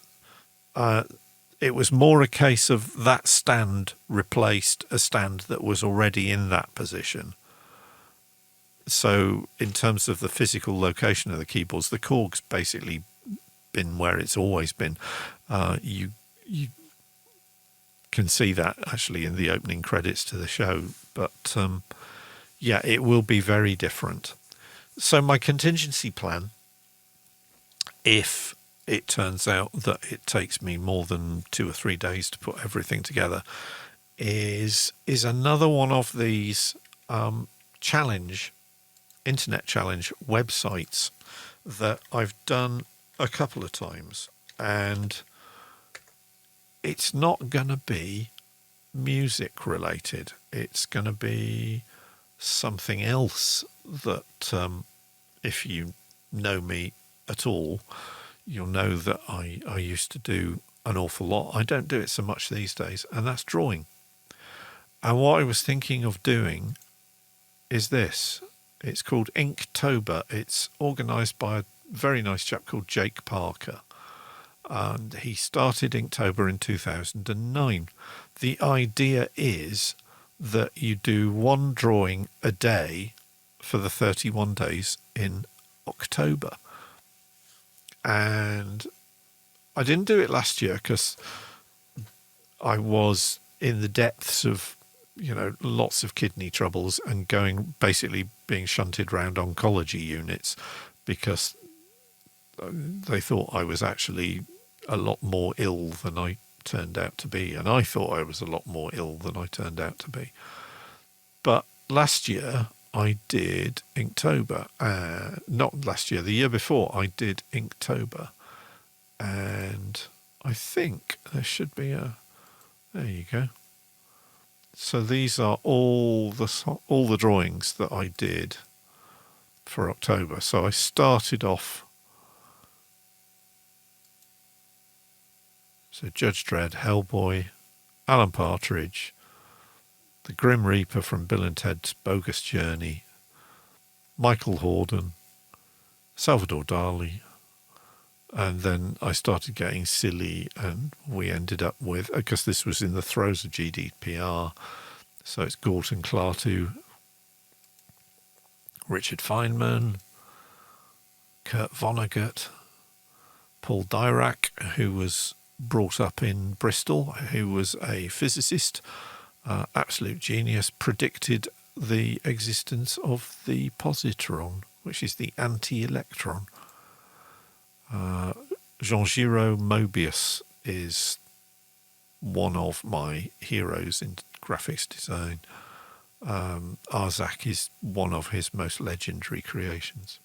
it was more a case of that stand replaced a stand that was already in that position. So in terms of the physical location of the keyboards, the Korg's basically been where it's always been. You can see that actually in the opening credits to the show. But yeah, it will be very different. So my contingency plan, if it turns out that it takes me more than 2 or 3 days to put everything together, is another one of these internet challenge websites that I've done a couple of times, and it's not going to be music related. It's going to be something else that if you know me at all, you'll know that I used to do an awful lot. I don't do it so much these days, and that's drawing. And what I was thinking of doing is this. It's called Inktober. It's organised by a very nice chap called Jake Parker. And he started Inktober in 2009. The idea is that you do one drawing a day for the 31 days in October. And I didn't do it last year because I was in the depths of, lots of kidney troubles and basically being shunted around oncology units because they thought I was actually a lot more ill than I turned out to be. And I thought I was a lot more ill than I turned out to be. But last year I did Inktober. Not last year, the year before I did Inktober. And I think there should be there you go. So these are all the drawings that I did for October. So I started off. So Judge Dredd, Hellboy, Alan Partridge, the Grim Reaper from Bill and Ted's Bogus Journey, Michael Hordern, Salvador Dali. And then I started getting silly, and we ended up with, because this was in the throes of GDPR, so it's Gorton Clartu, Richard Feynman, Kurt Vonnegut, Paul Dirac, who was brought up in Bristol, who was a physicist, absolute genius, predicted the existence of the positron, which is the anti-electron. Jean-Giraud Mobius is one of my heroes in graphics design. Arzak is one of his most legendary creations.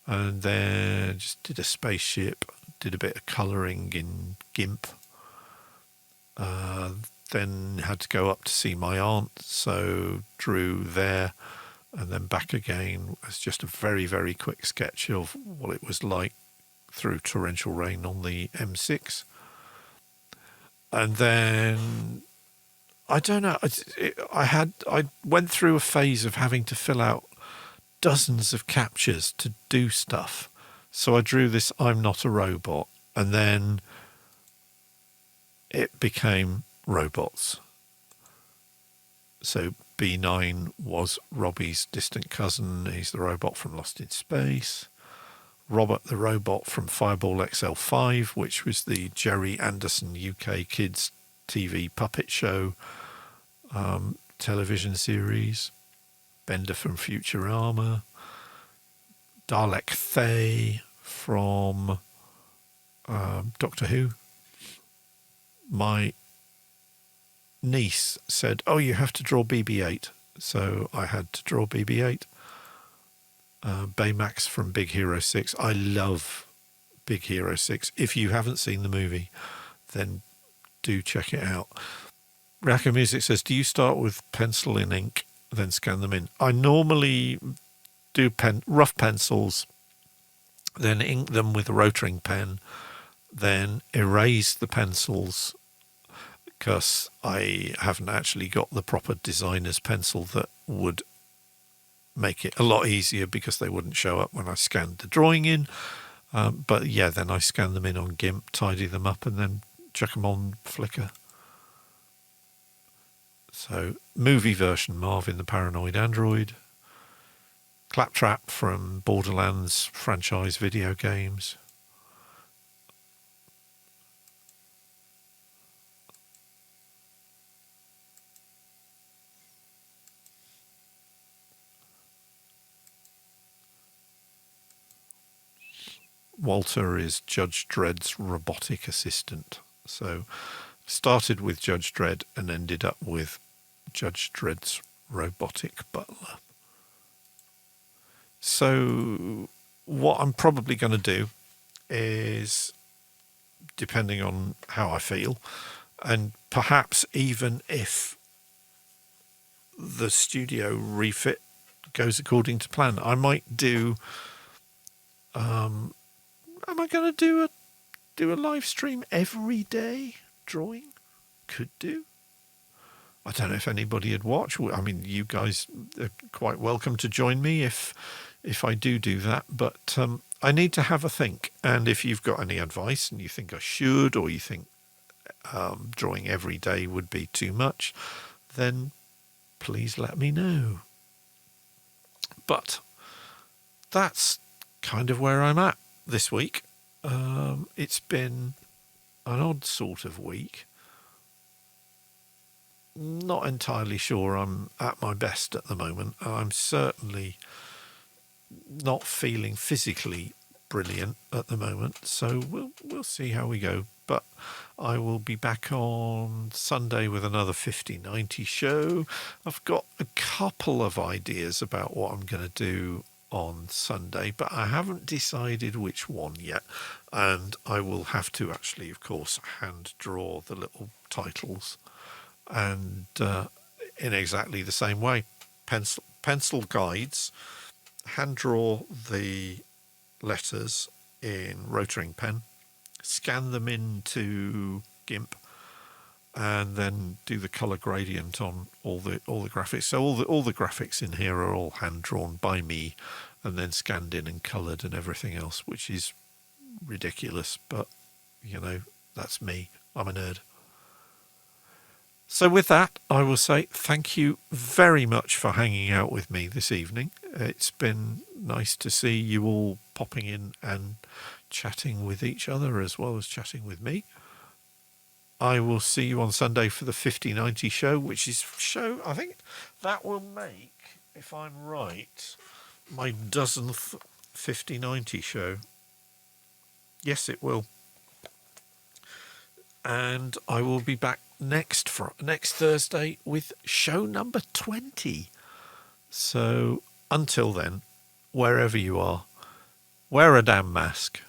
And then just did a spaceship, did a bit of colouring in GIMP. Then had to go up to see my aunt, so drew there and then back again as just a very, very quick sketch of what it was like through torrential rain on the M6. And then, I don't know, I went through a phase of having to fill out dozens of captures to do stuff. So I drew this I'm Not a Robot, and then it became robots. So B9 was Robbie's distant cousin. He's the robot from Lost in Space. Robert the Robot from Fireball XL5, which was the Jerry Anderson UK Kids TV puppet show television series. Bender from Futurama. Dalek Thay from Doctor Who. My niece said, "Oh, you have to draw BB-8." So I had to draw BB-8. Baymax from Big Hero 6. I love Big Hero 6. If you haven't seen the movie, then do check it out. Raka Music says, do you start with pencil and ink, then scan them in? I normally do rough pencils, then ink them with a rotring pen, then erase the pencils, because I haven't actually got the proper designer's pencil that would make it a lot easier, because they wouldn't show up when I scanned the drawing in. But yeah, then I scan them in on GIMP, tidy them up, and then chuck them on Flickr. So, movie version, Marvin the Paranoid Android. Claptrap from Borderlands franchise video games. Walter is Judge Dredd's robotic assistant. So, started with Judge Dredd and ended up with Judge Dredd's robotic butler. So, what I'm probably going to do is, depending on how I feel, and perhaps even if the studio refit goes according to plan, I might do. Am I going to do a live stream every day drawing? Could do. I don't know if anybody would watch. I mean, you guys are quite welcome to join me if I do that. But I need to have a think. And if you've got any advice and you think I should, or you think drawing every day would be too much, then please let me know. But that's kind of where I'm at this week. It's been an odd sort of week. Not entirely sure I'm at my best at the moment. I'm certainly not feeling physically brilliant at the moment, so we'll see how we go. But I will be back on Sunday with another 50/90 show. I've got a couple of ideas about what I'm going to do on Sunday, but I haven't decided which one yet, and I will have to actually, of course, hand draw the little titles, and in exactly the same way, pencil guides, hand draw the letters in rotring pen, scan them into GIMP, and then do the color gradient on all the graphics. So all the graphics in here are all hand drawn by me, and then scanned in and colored and everything else, which is ridiculous, but you know, that's me. I'm a nerd. So with that, I will say thank you very much for hanging out with me this evening. It's been nice to see you all popping in and chatting with each other as well as chatting with me. I will see you on Sunday for the 50/90 show, which is I think that will make, if I'm right, my dozenth 50/90 show. Yes, it will. And I will be back next Thursday with show number 20. So until then, wherever you are, wear a damn mask,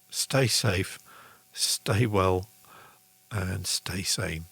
stay safe, stay well, and stay sane.